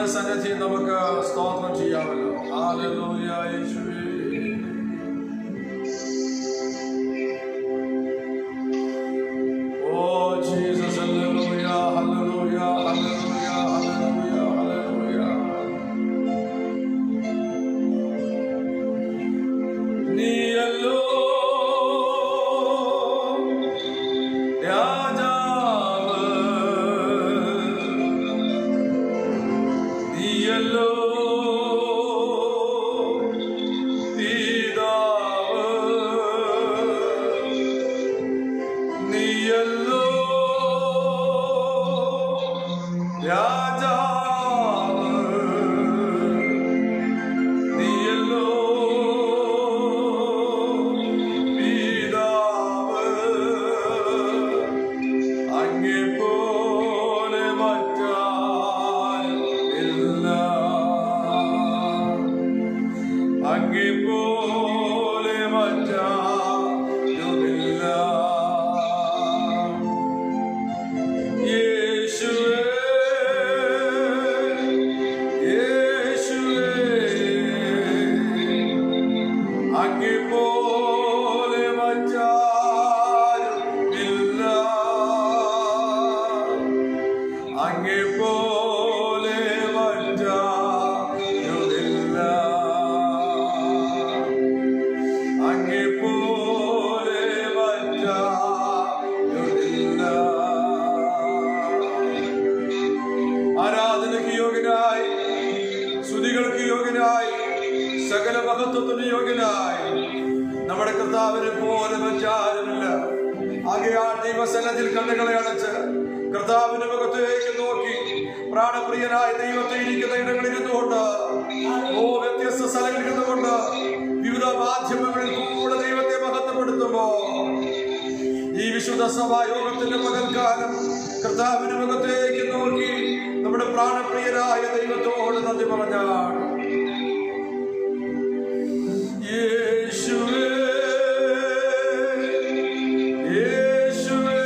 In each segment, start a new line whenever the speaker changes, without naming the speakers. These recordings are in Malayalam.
കർത്താവിന്റെ സന്നിധി നമുക്ക് സ്തോത്രം ചെയ്യാമല്ലോ. ഹല്ലേലൂയ യേശുവേ. Oh Jesus, hallelujah, hallelujah, hallelujah, hallelujah, hallelujah. നീയല്ലോ രാജാവ്, നീയല്ലോ പിതാവ്, നീയല്ലോ രാജാവ്, നീയല്ലോ പിതാവ്. അങ്ങെപ്പോലെ മറ്റാരുമില്ല, അങ്ങെപ്പോലെ മറ്റാരുമില്ല. യേശുവേ, യേശുവേ, അങ്ങെപ്പോലെ മറ്റാരുമില്ല, അങ്ങെപ്പോലെ മറ്റാരുമില്ല, അങ്ങെപ്പോലെ മറ്റാരുമില്ല. ആരാധനയ്ക്ക് യോഗ്യനായി, സ്തുതികൾക്ക് യോഗ്യനായി, സകല മഹത്വത്തിന് യോഗ്യനായി നമ്മുടെ കർത്താവിനെ പോലെ മറ്റാരുമില്ല. ആകയാൽ ദൈവസന്നിധിയിൽ കണ്ണുകളെ അടച്ച് കർത്താവിന്റെ മുഖത്തേക്ക് നോക്കി പ്രാണപ്രിയനായ ദൈവത്തെ ഇരിക്കുന്ന ഇടങ്ങളിൽ ഇരുന്നുകൊണ്ട്, വ്യത്യസ്ത സ്ഥലങ്ങളിൽ ഇരുന്നുകൊണ്ട്, വിവിധ മാധ്യമങ്ങളിൽ കൂടെ ദൈവത്തെ മഹത്വപ്പെടുത്തുമ്പോ ഈ വിശുദ്ധ സഭായോഗത്തിന്റെ പകൽക്കാലം കർത്താവിന്റെ മുഖത്തേക്ക് നോക്കി നമ്മുടെ പ്രാണപ്രിയനായ ദൈവത്തോട് നന്ദി പറഞ്ഞാണ്. യേശുവേ, യേശുവേ,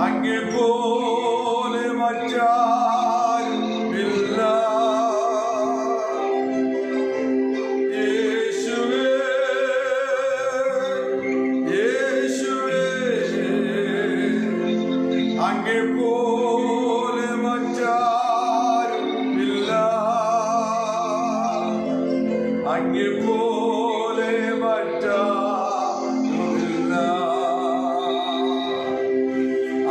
അങ്ങെപ്പോലെ മറ്റാരുമില്ല. യേശുവേ, യേശുവേ, അങ്ങെപ്പോലെ മറ്റാരുമില്ല, അങ്ങെപ്പോലെ മറ്റാരുമില്ല,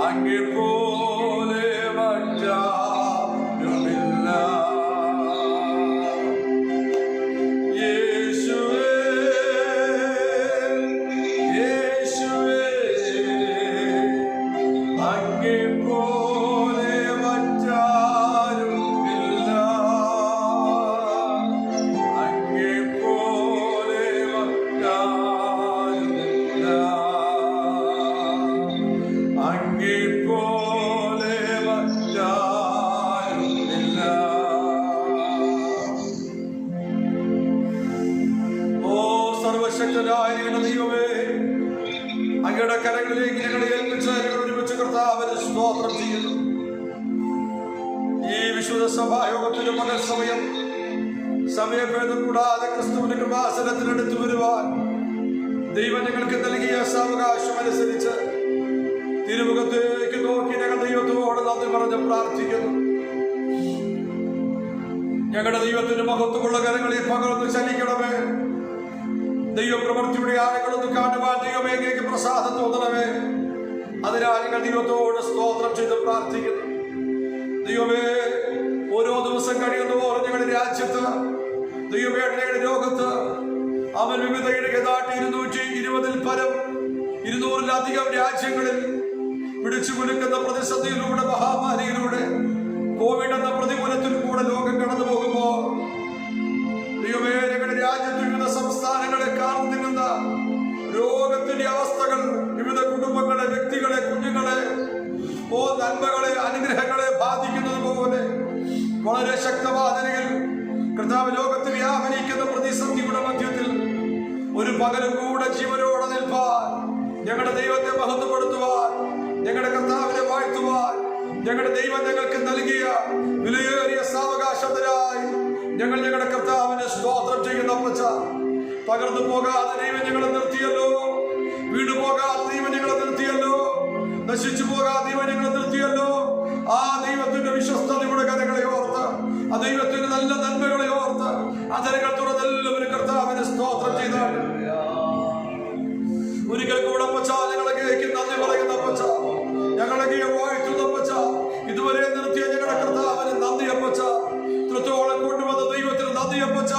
അങ്ങെപ്പോലെ മറ്റാരുമില്ല. യേശുവേ, യേശുവേ, അങ്ങെപ്പോലെ മറ്റാരുമില്ല, അങ്ങെപ്പോലെ മറ്റാരുമില്ല, അങ്ങെപ്പോലെ മറ്റാരുമില്ല. ഓ സർവശക്തനായ ഞങ്ങളുടെ ദൈവമേ, അങ്ങയുടെ കരങ്ങളിലേക്ക് ഞങ്ങളെ ഏൽപ്പിച്ച് ഞങ്ങൾ ഒരുമിച്ച് കർത്താവിന് സ്തോത്രം ചെയ്യുന്നു. ഈ വിശുദ്ധ സഭായോഗത്തിന്റെ പകൽ സമയഭേദം കൂടാതെ ക്രിസ്തുവിന്റെ കൃപാസനത്തിനടുത്ത് വരുവാൻ ദൈവം ഞങ്ങൾക്ക് നൽകിയ സാവകാശം അനുസരിച്ച് തിരുമുഖത്തേക്ക് നോക്കി ഞങ്ങൾ ദൈവത്തോട് നന്ദി പറഞ്ഞ് പ്രാർത്ഥിക്കുന്നു. ഞങ്ങളുടെ ദൈവത്തിന്റെ മഹത്വമുള്ള കരങ്ങളിൽ പകർന്ന് ചലിക്കണമേ. ദൈവപ്രവൃത്തിയുടെ ആളുകളൊന്ന് കാണുവാൻ ദൈവമേ അങ്ങേക്ക് പ്രസാദം തോന്നണമേ. അതിനാൽ ഞങ്ങൾ ദൈവത്തോട് സ്തോത്രം ചെയ്ത് പ്രാർത്ഥിക്കുന്നു. ദൈവമേ, ഓരോ ദിവസം കഴിയുന്നതോറും ഞങ്ങളുടെ രാജ്യത്ത്, ദൈവമേ ഞങ്ങളുടെ ലോകത്ത് അവൻ വിവിധ ഇടകെതാട്ടി 220-ൽ പരം 200-ലധികം രാജ്യങ്ങളിൽ പിടിച്ചു കുലുക്കുന്ന പ്രതിസന്ധിയിലൂടെ, മഹാമാരിയിലൂടെ, കോവിഡ് എന്ന പ്രതികൂലത്തിൽ കൂടെ ലോകം കടന്നു പോകുമ്പോൾ ദൈവമേ ഞങ്ങളുടെ രാജ്യത്ത് വിവിധ സംസ്ഥാനങ്ങളെ കാർന്നു നിൽക്കുന്ന രോഗത്തിന്റെ അവസ്ഥകൾ വിവിധ കുടുംബങ്ങളെ, വ്യക്തികളെ, കുഞ്ഞുങ്ങളെ, നന്മകളെ, അനുഗ്രഹങ്ങളെ ബാധിക്കുന്നത് പോലെ വളരെ ശക്തമായ നിലയിൽ കർത്താവ് ലോകത്ത് വ്യാപരിക്കുന്ന പ്രതിസന്ധിയുടെ മധ്യത്തിൽ ഒരു പകലും കൂടെ ജീവനോടെ നിൽപ്പാൻ, ഞങ്ങളുടെ ദൈവത്തെ മഹത്വപ്പെടുത്തുവാൻ, ഞങ്ങളുടെ കർത്താവിനെ വാഴ്ത്തുവാൻ, ഞങ്ങളുടെ ദൈവം ഞങ്ങൾക്ക് നൽകിയ വിലയേറിയ സാവകാശത്തിനായി ഞങ്ങൾ ഞങ്ങളുടെ കർത്താവിനെ സ്തോത്രം ചെയ്യുന്ന അപ്പച്ച. തകർന്നു പോകാതെ ദൈവം ഞങ്ങളെ നിർത്തിയല്ലോ, വീണു പോകാതെ ദൈവം ഞങ്ങളെ നിർത്തിയല്ലോ, നശിച്ചു പോകാതെ ദൈവം ഞങ്ങളെ നിർത്തിയല്ലോ. ആ ദൈവത്തിന്റെ വിശ്വസ്തതയുടെ കരങ്ങളെ ഓർത്ത്, ആ ദൈവത്തിന്റെ നല്ല നന്മകളെ ഓർത്ത് അതരകൾ തുറന്നെല്ലാവരും കർത്താവിനെ സ്തോത്രം ചെയ്താണ്. ഒരിക്കൽ കൂടെ അപ്പച്ച ഞങ്ങളെ നന്ദി പറയുന്ന അപ്പച്ച, ഞങ്ങളെ വാഴ്ത്തുന്ന അപ്പച്ച, ഇതുവരെ നിർത്തിയ ഞങ്ങളുടെ കർത്താവിന് നന്ദി അപ്പച്ച. ഇത്രത്തോളം കൊണ്ടുവന്ന ദൈവത്തിന് നന്ദി അപ്പച്ച.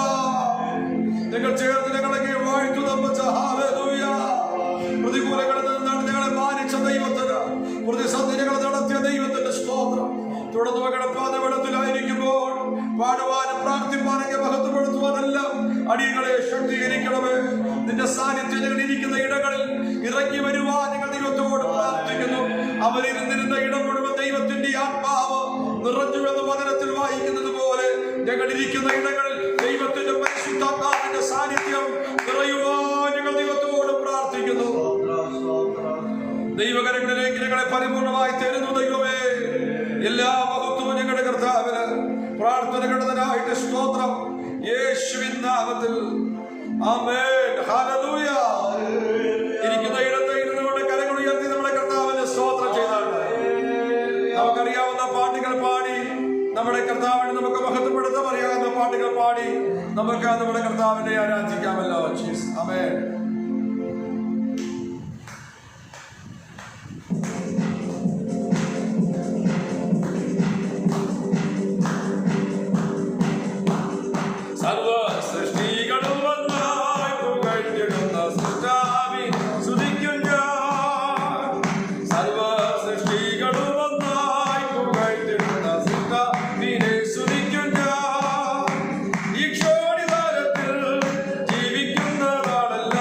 ഞങ്ങൾ ചേർന്ന് ഞങ്ങളെ വാഴ്ത്തുന്ന അപ്പച്ച. ഹല്ലേലൂയ. പ്രതികൂലങ്ങളിൽ നിന്നാണ് ഞങ്ങളെ മാനിച്ച ദൈവത്തിന്, പ്രതിസന്ധി ഞങ്ങളെ നടത്തിയ ദൈവത്തിന്റെ സ്തോത്രം. തുടർന്ന് മകളുടെ പാതവെള്ളത്തിലായിരിക്കുമ്പോൾ പാടുവാനും പ്രാർത്ഥിപ്പാനൊക്കെ മഹത്വപ്പെടുത്തുവാനെല്ലാം അടികളെ ശക്തീകരിക്കണമേ. നിന്റെ സാന്നിധ്യം ഞങ്ങൾ ഇരിക്കുന്ന ഇടങ്ങളിൽ ഇറങ്ങി വരുവാൻ ഞങ്ങൾ ദൈവത്തോട് പ്രാർത്ഥിക്കുന്നു. അവരിരുന്നിരുന്ന ഇടം മുഴുവൻ ദൈവത്തിന്റെ ആത്മാവ് നിറഞ്ഞുവെന്ന് വചനത്തിൽ വായിക്കുന്നത് പോലെ ഞങ്ങൾ ഇരിക്കുന്ന ഇടങ്ങളിൽ ദൈവത്തിന്റെ പരിശുദ്ധാത്മാവിന്റെ സാന്നിധ്യം നിറയുവാൻ ഞങ്ങൾ ദൈവത്തോട് പ്രാർത്ഥിക്കുന്നു. ദൈവകരങ്ങളിലേക്ക് ഞങ്ങളെ പരിപൂർണമായി തരുന്നു ദൈവമേ. എല്ലാ മഹത്വവും ഞങ്ങളുടെ കർത്താവിന്. പ്രാർത്ഥന കേട്ടതിനായിട്ട് സ്തോത്രം, യേശുവിൻ നാമത്തിൽ ആമേൻ. ഹല്ലേലൂയ. ഇരിക്കുന്ന ഇടത്ത് ഇരുന്നുകൊണ്ട് കരങ്ങൾ ഉയർത്തി നമ്മുടെ കർത്താവിനെ സ്തോത്രം ചെയ്താണ്. നമുക്കറിയാവുന്ന പാട്ടുകൾ പാടി നമ്മുടെ കർത്താവിനെ നമുക്ക് മഹത്വപ്പെടുത്താൻ അറിയാവുന്ന പാട്ടുകൾ പാടി നമുക്ക് നമ്മുടെ കർത്താവിനെ ആരാധിക്കാമല്ലോ. ആമേൻ.
ജീവിക്കുന്നതാണല്ല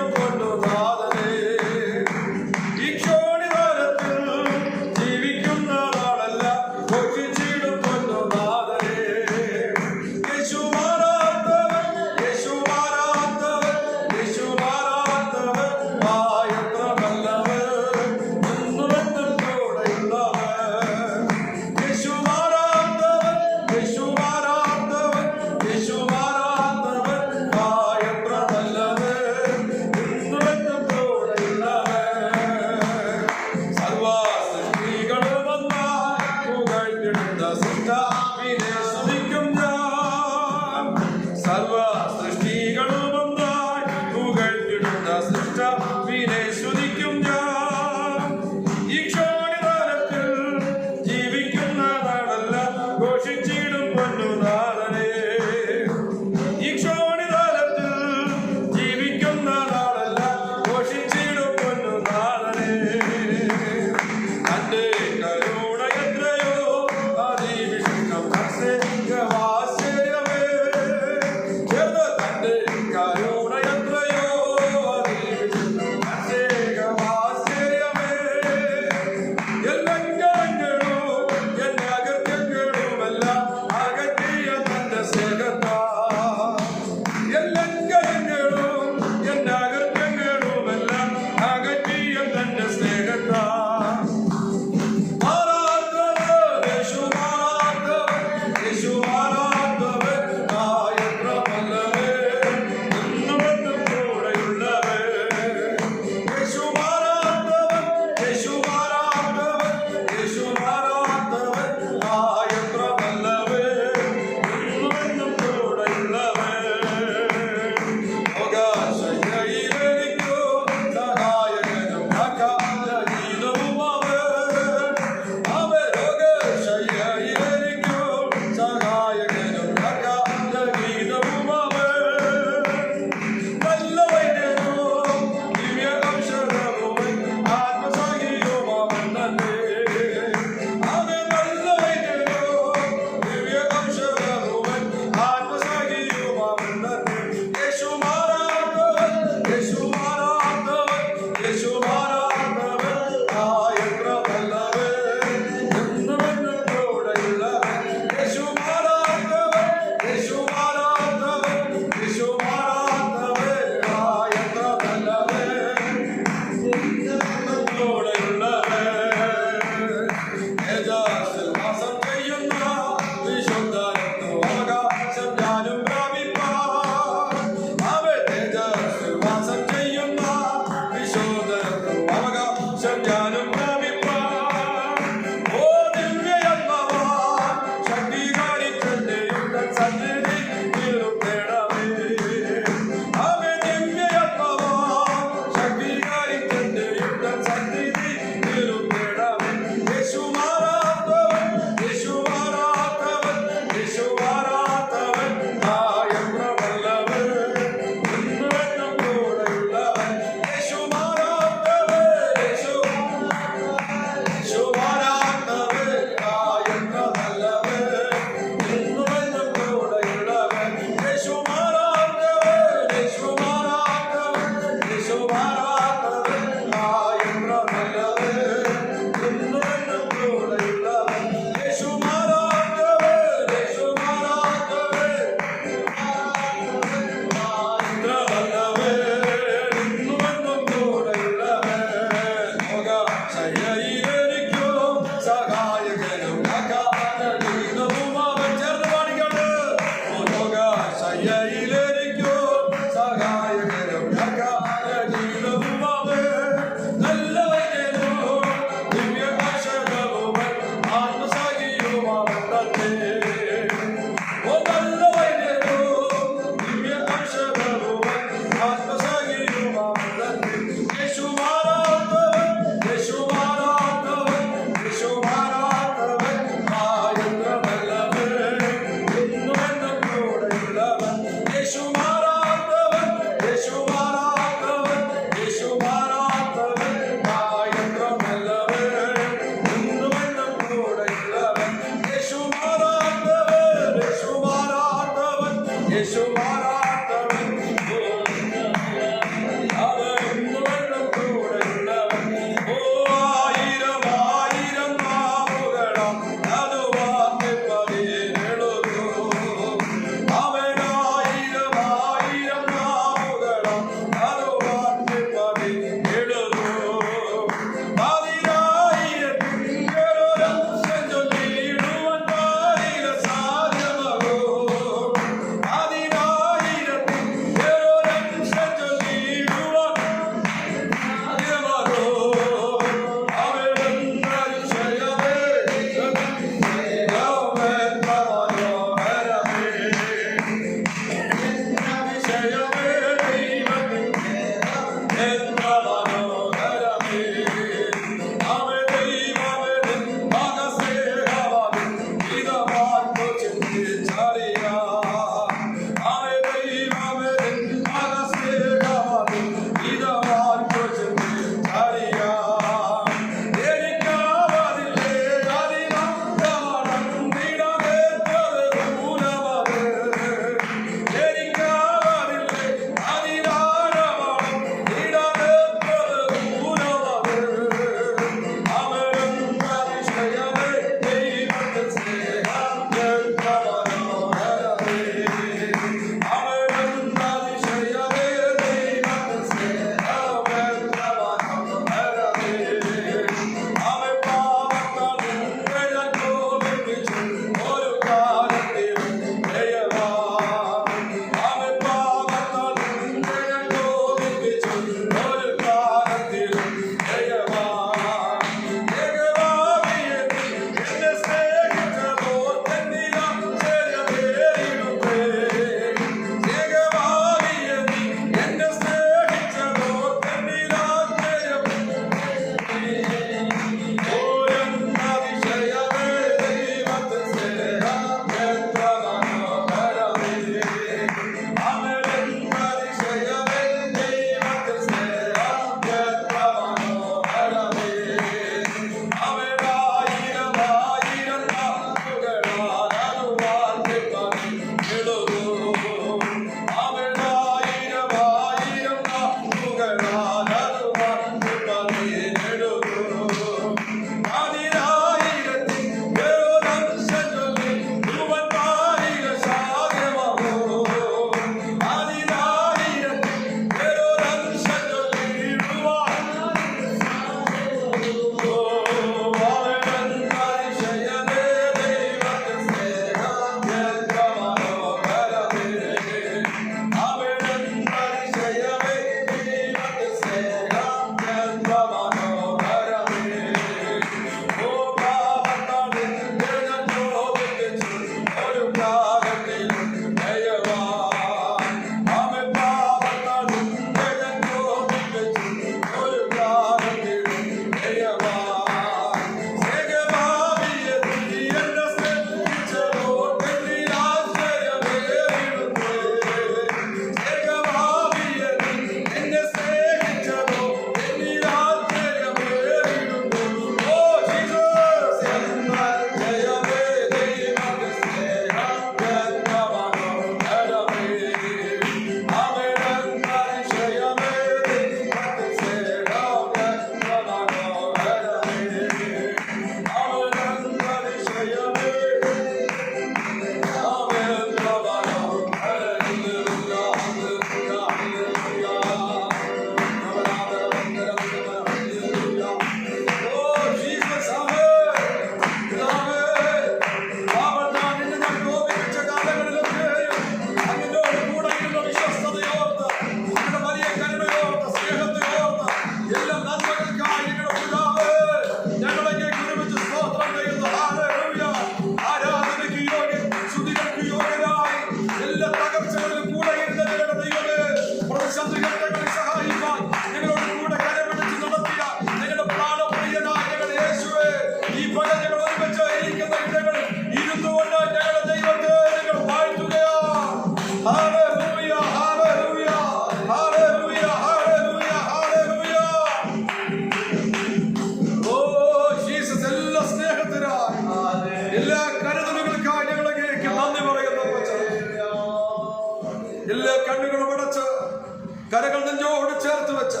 കരകൾ നെഞ്ചോട് ചേർത്ത് വെച്ച്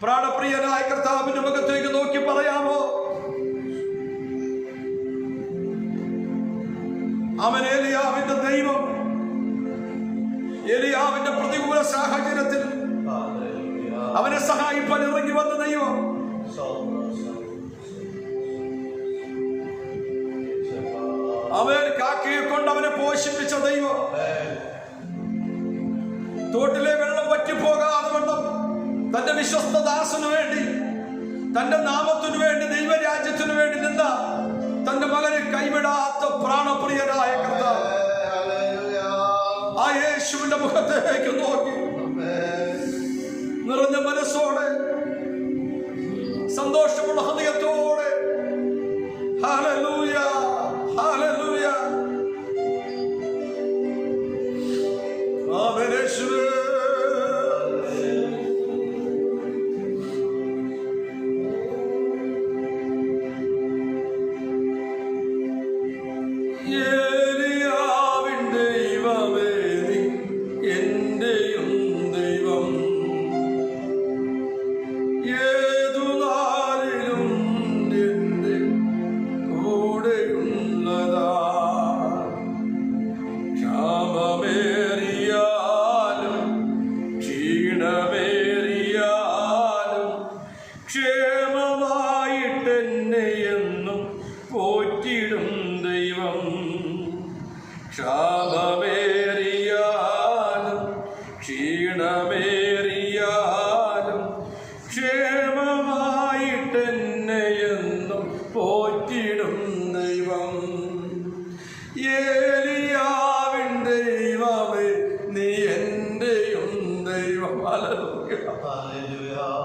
പ്രാണപ്രിയനായ കർത്താവിന്റെ മുഖത്തേക്ക് നോക്കി പറയാമോ? അവൻ ഏലിയാവിന്റെ ദൈവം. ഏലിയാവിന്റെ പ്രതികൂല സാഹചര്യത്തിൽ അവനെ സഹായിപ്പാൻ ഇറങ്ങി വന്ന ദൈവം. അവൻ കാക്കയെ കൊണ്ട് അവനെ പോഷിപ്പിച്ച ദൈവം. തോട്ടിലെ വെള്ളം വറ്റിപ്പോകാതെ വെള്ളം തന്റെ വിശ്വസ്ത ദാസനു വേണ്ടി, തന്റെ നാമത്തിനു വേണ്ടി, ദൈവരാജ്യത്തിനു വേണ്ടി നിന്ന തന്റെ മകനെ കൈവിടാത്ത പ്രാണപ്രിയനായ കർത്താവ് ആ യേശുവിന്റെ മുഖത്തേക്ക് നോക്കി നിറഞ്ഞ മനസ്സോടെ, സന്തോഷമുള്ള ഹൃദയത്തോടെ ഹല്ലേലൂയ, ഹല്ലേലൂയ, ആമേൻ യേശുവേ.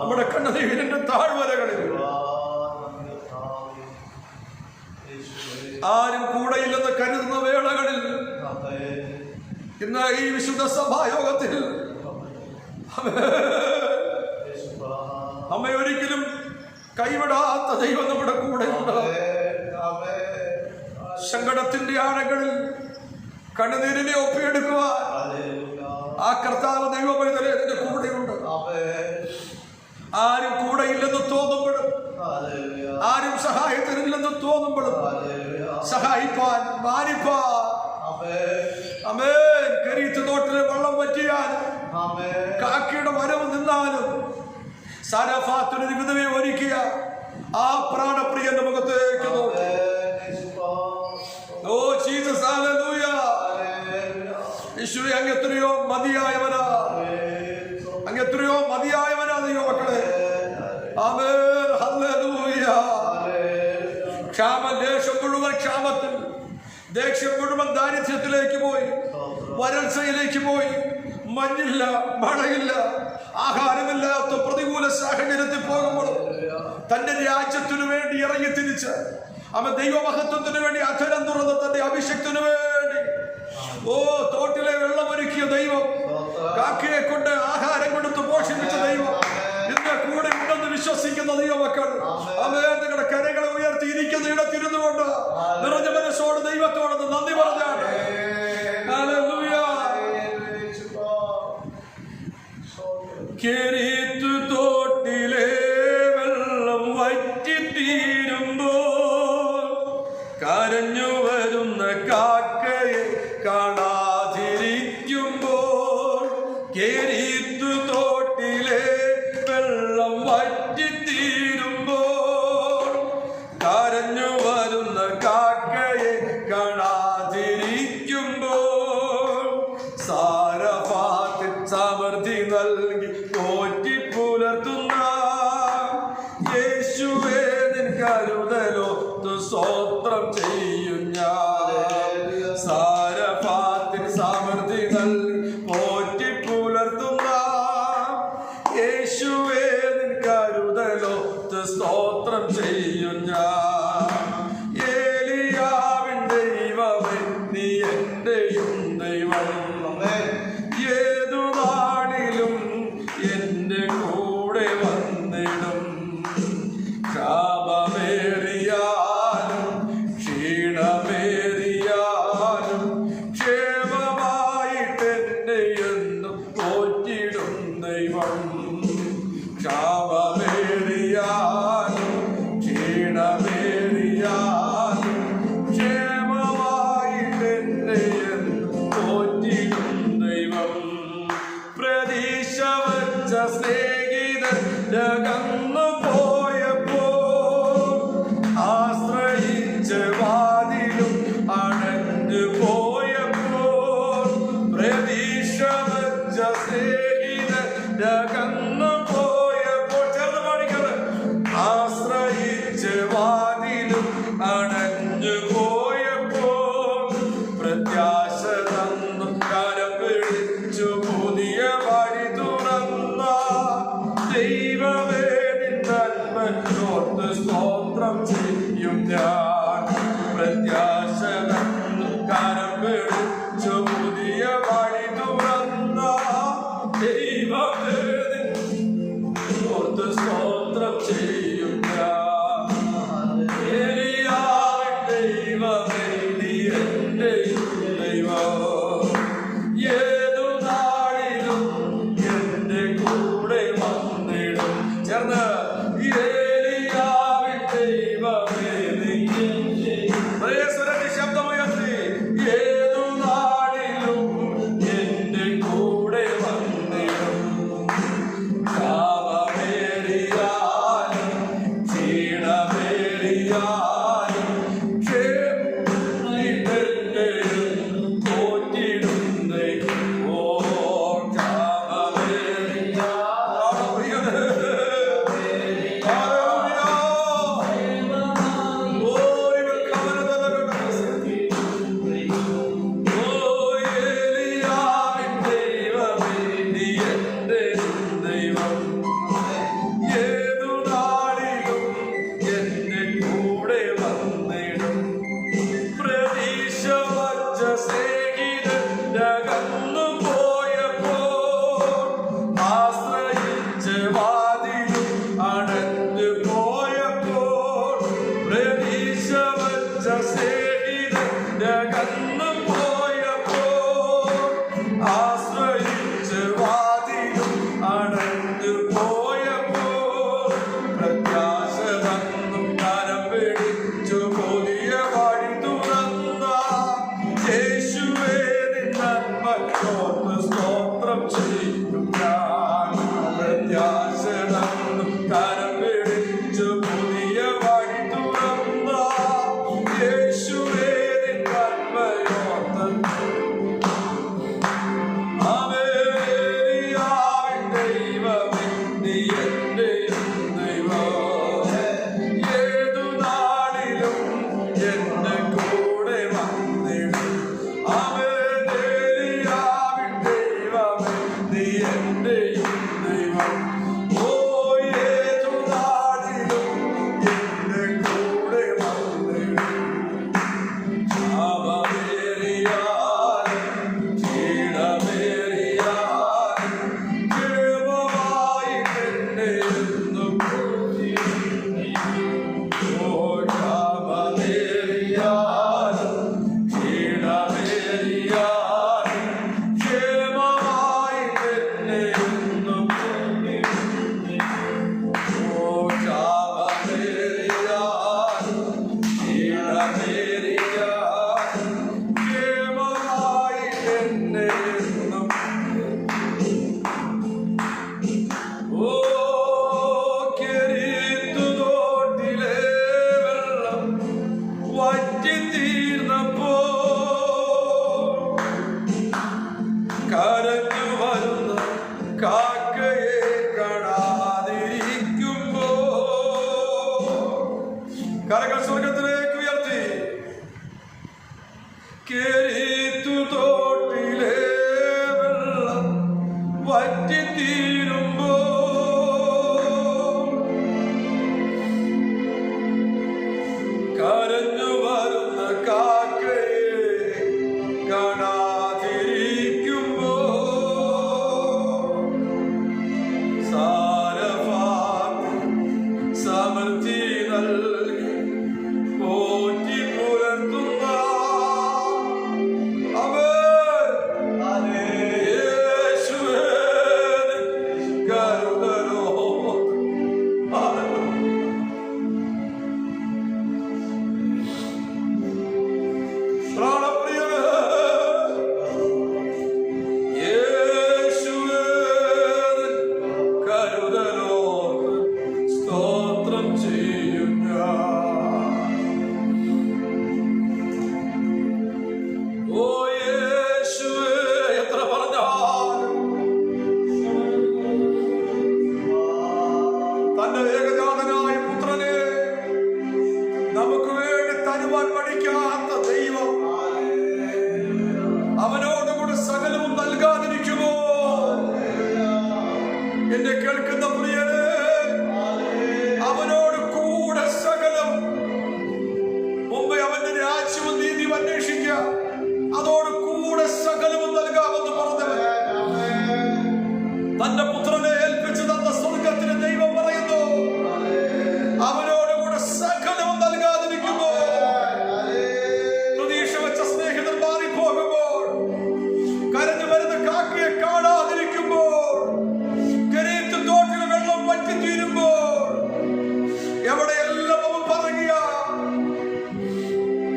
നമ്മുടെ കണ്ണുനീരിന്റെ താഴ്വരകളിൽ ആരും കൂടെയില്ലെന്ന് കരുതുന്ന വേളകളിൽ ഇന്ന് ഈ വിശുദ്ധ സഭായോഗത്തിൽ നമ്മെ ഒരിക്കലും കൈവിടാത്ത ദൈവം നമ്മുടെ കൂടെ ഉണ്ട്. സങ്കടത്തിന്റെ ആഴങ്ങളിൽ കണ്ണുനീരിനെ ഒപ്പിയെടുക്കുവാൻ ആ കർത്താവ് ദൈവമൈതലേ നിന്റെ കൂടെയുണ്ട്. ആരും കൂടെയില്ലെന്ന് തോന്നുമ്പോഴും, ആരും സഹായത്തിനില്ലെന്ന് തോന്നുമ്പോഴും സഹായിപ്പാൻ, മാനിപ്പാൻ, ആമേൻ, കരീത്ത് തോട്ടിലെ വെള്ളം പറ്റിയാൽ കാക്കയുടെ വരവ് നിന്നാലും സാരഫാത്തിനൊരു വിധവയെ ഒരുക്കിയ ആ പ്രാണപ്രിയന്റെ മുഖത്തേക്ക് നോക്കി. Oh Jesus, hallelujah. യേശുവേ, അങ്ങ് എത്രയോ മതിയായവനാ, അങ്ങ് എത്രയോ മതിയായവനാ ദൈവ മക്കളെ. ആമേൻ, ഹല്ലേലൂയ. ക്ഷാമം, ദേശം മുഴുവൻ ക്ഷാമത്തിൽ, ദേശം മുഴുവൻ ദാരിദ്ര്യത്തിലേക്ക് പോയി, വരൾച്ചയിലേക്ക് പോയി, മഞ്ഞില്ല, മഴയില്ല, ആഹാരമില്ലാത്ത പ്രതികൂല സാഹചര്യത്തിൽ പോകുമ്പോൾ തന്റെ രാജ്യത്തിനു വേണ്ടി ഇറങ്ങി തിരിച്ച് അവൻ ദൈവമഹത്വത്തിന് വേണ്ടി അധരം തുറന്ന് തന്റെ അഭിഷേകത്തിനു വേണ്ടി തോട്ടിലെ വെള്ളമൊരുക്കിയ ദൈവം, കാക്കയെ കൊണ്ട് ആഹാരം കൊടുത്ത് പോഷിപ്പിച്ച ദൈവം ഇന്ന് കൂടെ ഉണ്ടെന്ന് വിശ്വസിക്കുന്ന ദൈവമക്കൾ, ആമേൻ, നിങ്ങളുടെ കരങ്ങളെ ഉയർത്തിയിരിക്കുന്ന ഇടത്തിരുന്നുകൊണ്ട് നിറഞ്ഞ മനസ്സോട് ദൈവത്തോട് നന്ദി പറഞ്ഞാണ്. ഹല്ലേലൂയ. കെരീത്ത് തോട്ടിലെ വെള്ളം വറ്റിത്തീരുമ്പോൾ കരഞ്ഞു വരുന്ന കാക്കയെ കാണാതിരിക്കുമ്പോൾ, കെരീത്ത് തോട്ടിലെ വെള്ളം വറ്റിത്തീരുമ്പോൾ കരഞ്ഞു വരുന്ന കാക്കയെ കാണാതിരിക്കുമ്പോൾ സാരഫാത്തിൽ സമൃദ്ധി നൽകി പോറ്റി പുലർത്തുന്ന യേശുവേ, നിൻ കരുതലോർത്തു സ്തോത്രം ചെയ്യും ഞാൻ. സാരഫാത്തിൽ സമൃദ്ധി നൽകി പോറ്റി പുലർത്തുന്ന യേശുവേ, നിൻ കരുതലോർത്തു സ്തോത്രം ചെയ്യും ഞാൻ. ഏലിയാവിൻ ദൈവമേ, നീ എന്റെയും ദൈവം. ഏതു നാളിലും എന്റെ കൂടെ വന്നിടും. ക്ഷാമമേറിയാലും ക്ഷീണമേറിയാലും വാതിലും അടഞ്ഞു പോയപ്പോൾ പ്രതീക്ഷ വച്ച സ്നേഹിതരകന്നു പോയപ്പോൾ ചേർന്ന് പാടിക്കത് ആശ്രയിച്ച് വാതിലും അടഞ്ഞു പോയപ്പോൾ പ്രത്യാശ തന്നു കരം പിടിച്ചു പുതിയ വഴി തുറന്ന ദൈവമേ നിന്നോർത്ത് സ്തോത്രം ചെയ്യും ഞാൻ പ്രത്യാശ തന്നു കരം പിടിച്ചു പുതിയ വഴി തുറന്ന ദൈവമേ നിന്നോർത്ത് സ്തോത്രം ചെയ്യും ഞാൻ ദൈവമേ നീ എന്റെ ദൈവം ഏതു നാളിലും എന്റെ കൂടെ വന്നിടും ചേർന്ന് ദൈവമേ നീ ശബ്ദമുയർത്തി ഏതു നാളിലും എന്റെ കൂടെ വന്നിടും കാവമേറിയാലും ക്ഷീണമേറിയാലും സ്തോത്രം ചെയ്യും ഞാൻ പ്രത്യാശ തന്നു കരം പിടിച്ചു പുതിയ വഴി തുറന്ന യേശുവേ നന്മയോർത്ത് ദൈവമേ നീ എന്റെ ദൈവം ഏതു നാളിലും എന്റെ കൂടെ വന്നിടും കരഞ്ഞു വരുന്ന കാക്കയെ കാണാതിരിക്കുമ്പോ കരകൾ സ്വർഗത്തിലേക്ക് ഉയർത്തി കേരീത്തു തോട്ടിലെ വെള്ളം വറ്റിത്തീരുമ്പോ കരഞ്ഞു വരുന്ന കാക്കയെ കാണാതിരിക്കുമ്പോ സമൃദ്ധി നൽകി പോറ്റി പുലർത്തുന്ന പറയുവാൻ പഠിക്കാത്ത ദൈവം അവനോടുകൂടെ സകലവും നൽകാതിരിക്കുമോ? എന്നെ കേൾക്കുന്ന പ്രിയരെ, അവനോട് കൂടെ സകലം. മുമ്പ് അവന്റെ രാജ്യവും നീതിയും അന്വേഷിക്കുക, അതോട് കൂടെ സകലവും നൽകാമെന്ന് പറഞ്ഞവൻ തന്റെ പുത്രനെ ഏൽപ്പിച്ചു തന്ന സ്വർഗത്തിന് ദൈവം പറയുന്നു അവനോടുകൂടെ സകലവും നൽകാതിരിക്കുമ്പോൾ, പ്രതീക്ഷ വെച്ച സ്നേഹിതർ മാറിപ്പോകുമ്പോൾ, കരഞ്ഞു വരുന്ന കാക്കയെ കാണാതിരിക്കുമ്പോൾ, കരയത്ത് തോട്ടിൽ വെള്ളം വറ്റിത്തീരുമ്പോൾ, എവിടെയെല്ലാം അവൻ പറയുക,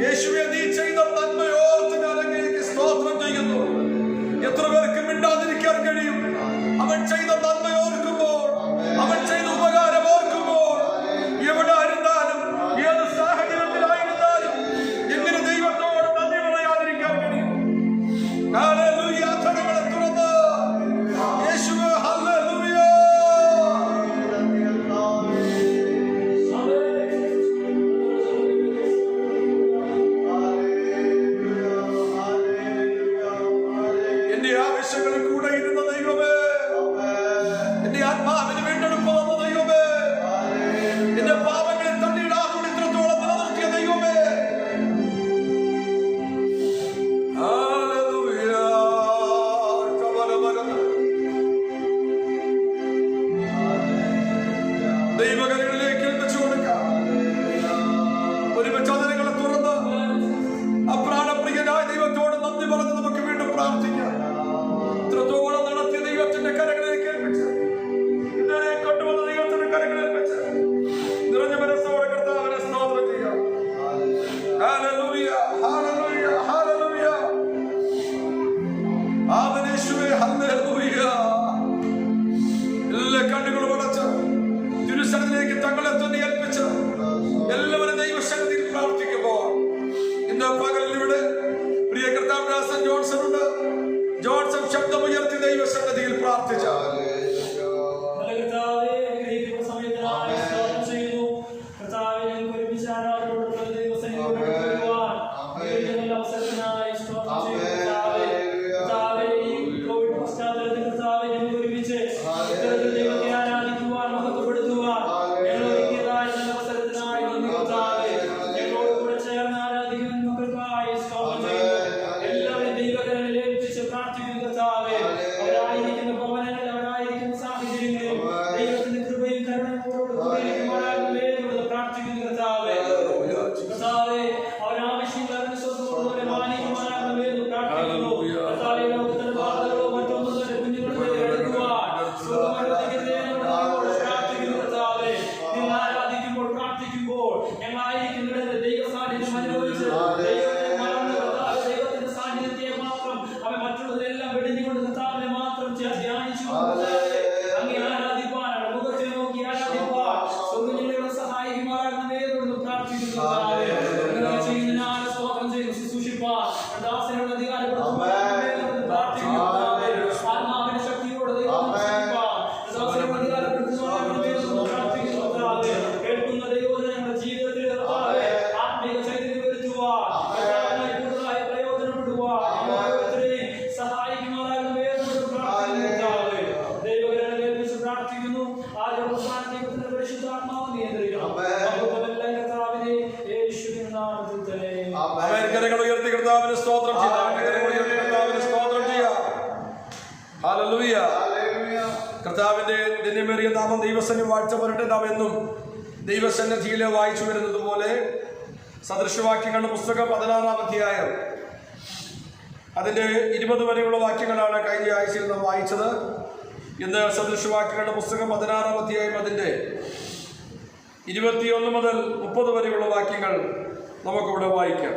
യേശുവേ നീ ചെയ്ത നന്മയോർത്ത് ഞാൻ അങ്ങേക്ക് സ്തോത്രം ചെയ്യുന്നു. എത്ര പേർക്ക് മിണ്ടാതിരിക്കാൻ കഴിയും? അവൻ ചെയ്ത നന്മയോർക്കുമ്പോൾ, അവൻ ചെയ്ത ഉപകാരം ഓർക്കുമ്പോൾ, എവിടെ ആയിരുന്നാലും ഏത് സാഹചര്യത്തിലായിരുന്നാലും എങ്ങനെ ദൈവത്തോട് നന്ദി പറയാതിരിക്കാൻ കഴിയും? ഹല്ലേലൂയ! കരങ്ങളെ തുറന്ന് യേശുവേ ഹല്ലേലൂയ! എന്റെ ആവശ്യങ്ങളിൽ കൂടെ ഇരുന്ന ദൈവമേ, എന്റെ ആത്മാവിന് വീണ്ടെടുപ്പ് തന്ന ദൈവമേ, എന്റെ പാപങ്ങളെ തള്ളിയിടാതെ ഇത്രത്തോളം നിലനിർത്തിയ ദൈവമേ, ഹല്ലേലൂയ! ദൈവകരങ്ങളിലേക്ക് ഏൽപ്പിച്ചു കൊടുക്കാം. ഒരുമിച്ച് അതിരുകളെ തുറന്ന് അപ്രാണപ്രിയനായ ദൈവത്തോട് നന്ദി പറഞ്ഞ് നമുക്ക് വീണ്ടും പ്രാർത്ഥിക്കാം. ഇത്രത്തോളം നടത്തിയ ദൈവത്തിന്റെ കരങ്ങളിലേക്ക് ഏൽപ്പിച്ച്, ഇതുവരെ കൊണ്ടുവന്ന ദൈവത്തിന്റെ കരങ്ങളിൽ വെച്ച് നിറഞ്ഞ മനസ്സോടെ കർത്താവിനെ സ്തോത്രം ചെയ്യാം. ഹല്ലേലൂയ! ഹല്ലേലൂയ! ഹല്ലേലൂയ! ആമേൻ. യേശുവേ ഹല്ലേലൂയ! എല്ലാ കണ്ണുകളും അടച്ച് തിരുസന്നിധിയിലേക്ക് തങ്ങളെ തന്നെ ഏൽപ്പിച്ച് എല്ലാവരും ദൈവശക്തിയിൽ പ്രാർത്ഥിക്കുമ്പോൾ, ഇന്ന് പകലിൽ ഇവിടെ പ്രിയ കർത്താവ് ജോൺസൺ ഉണ്ട്. ജോൺസൺ ശബ്ദമുയർത്തി ദൈവസന്നിധിയിൽ പ്രാർത്ഥിച്ച കർത്താവിന്റെ ധന്യമേറിയ നാമം ദൈവസന്നിധി വാഴ്ത്തപ്പെടട്ടെ. നാം എന്നും ദൈവസന്നിധിയിലെ വായിച്ചു വരുന്നത് പോലെ സദൃശവാക്യങ്ങളുടെ പുസ്തകം 16-ാം അധ്യായം അതിന്റെ 20 വരെയുള്ള വാക്യങ്ങളാണ് കഴിഞ്ഞ ആഴ്ചയിൽ നാം വായിച്ചത്. ഇന്ന് സദൃശവാക്യങ്ങളുടെ പുസ്തകം 16-ാം അധ്യായം അതിന്റെ 21 മുതൽ 30 വരെയുള്ള വാക്യങ്ങൾ നമുക്കിവിടെ വായിക്കാം.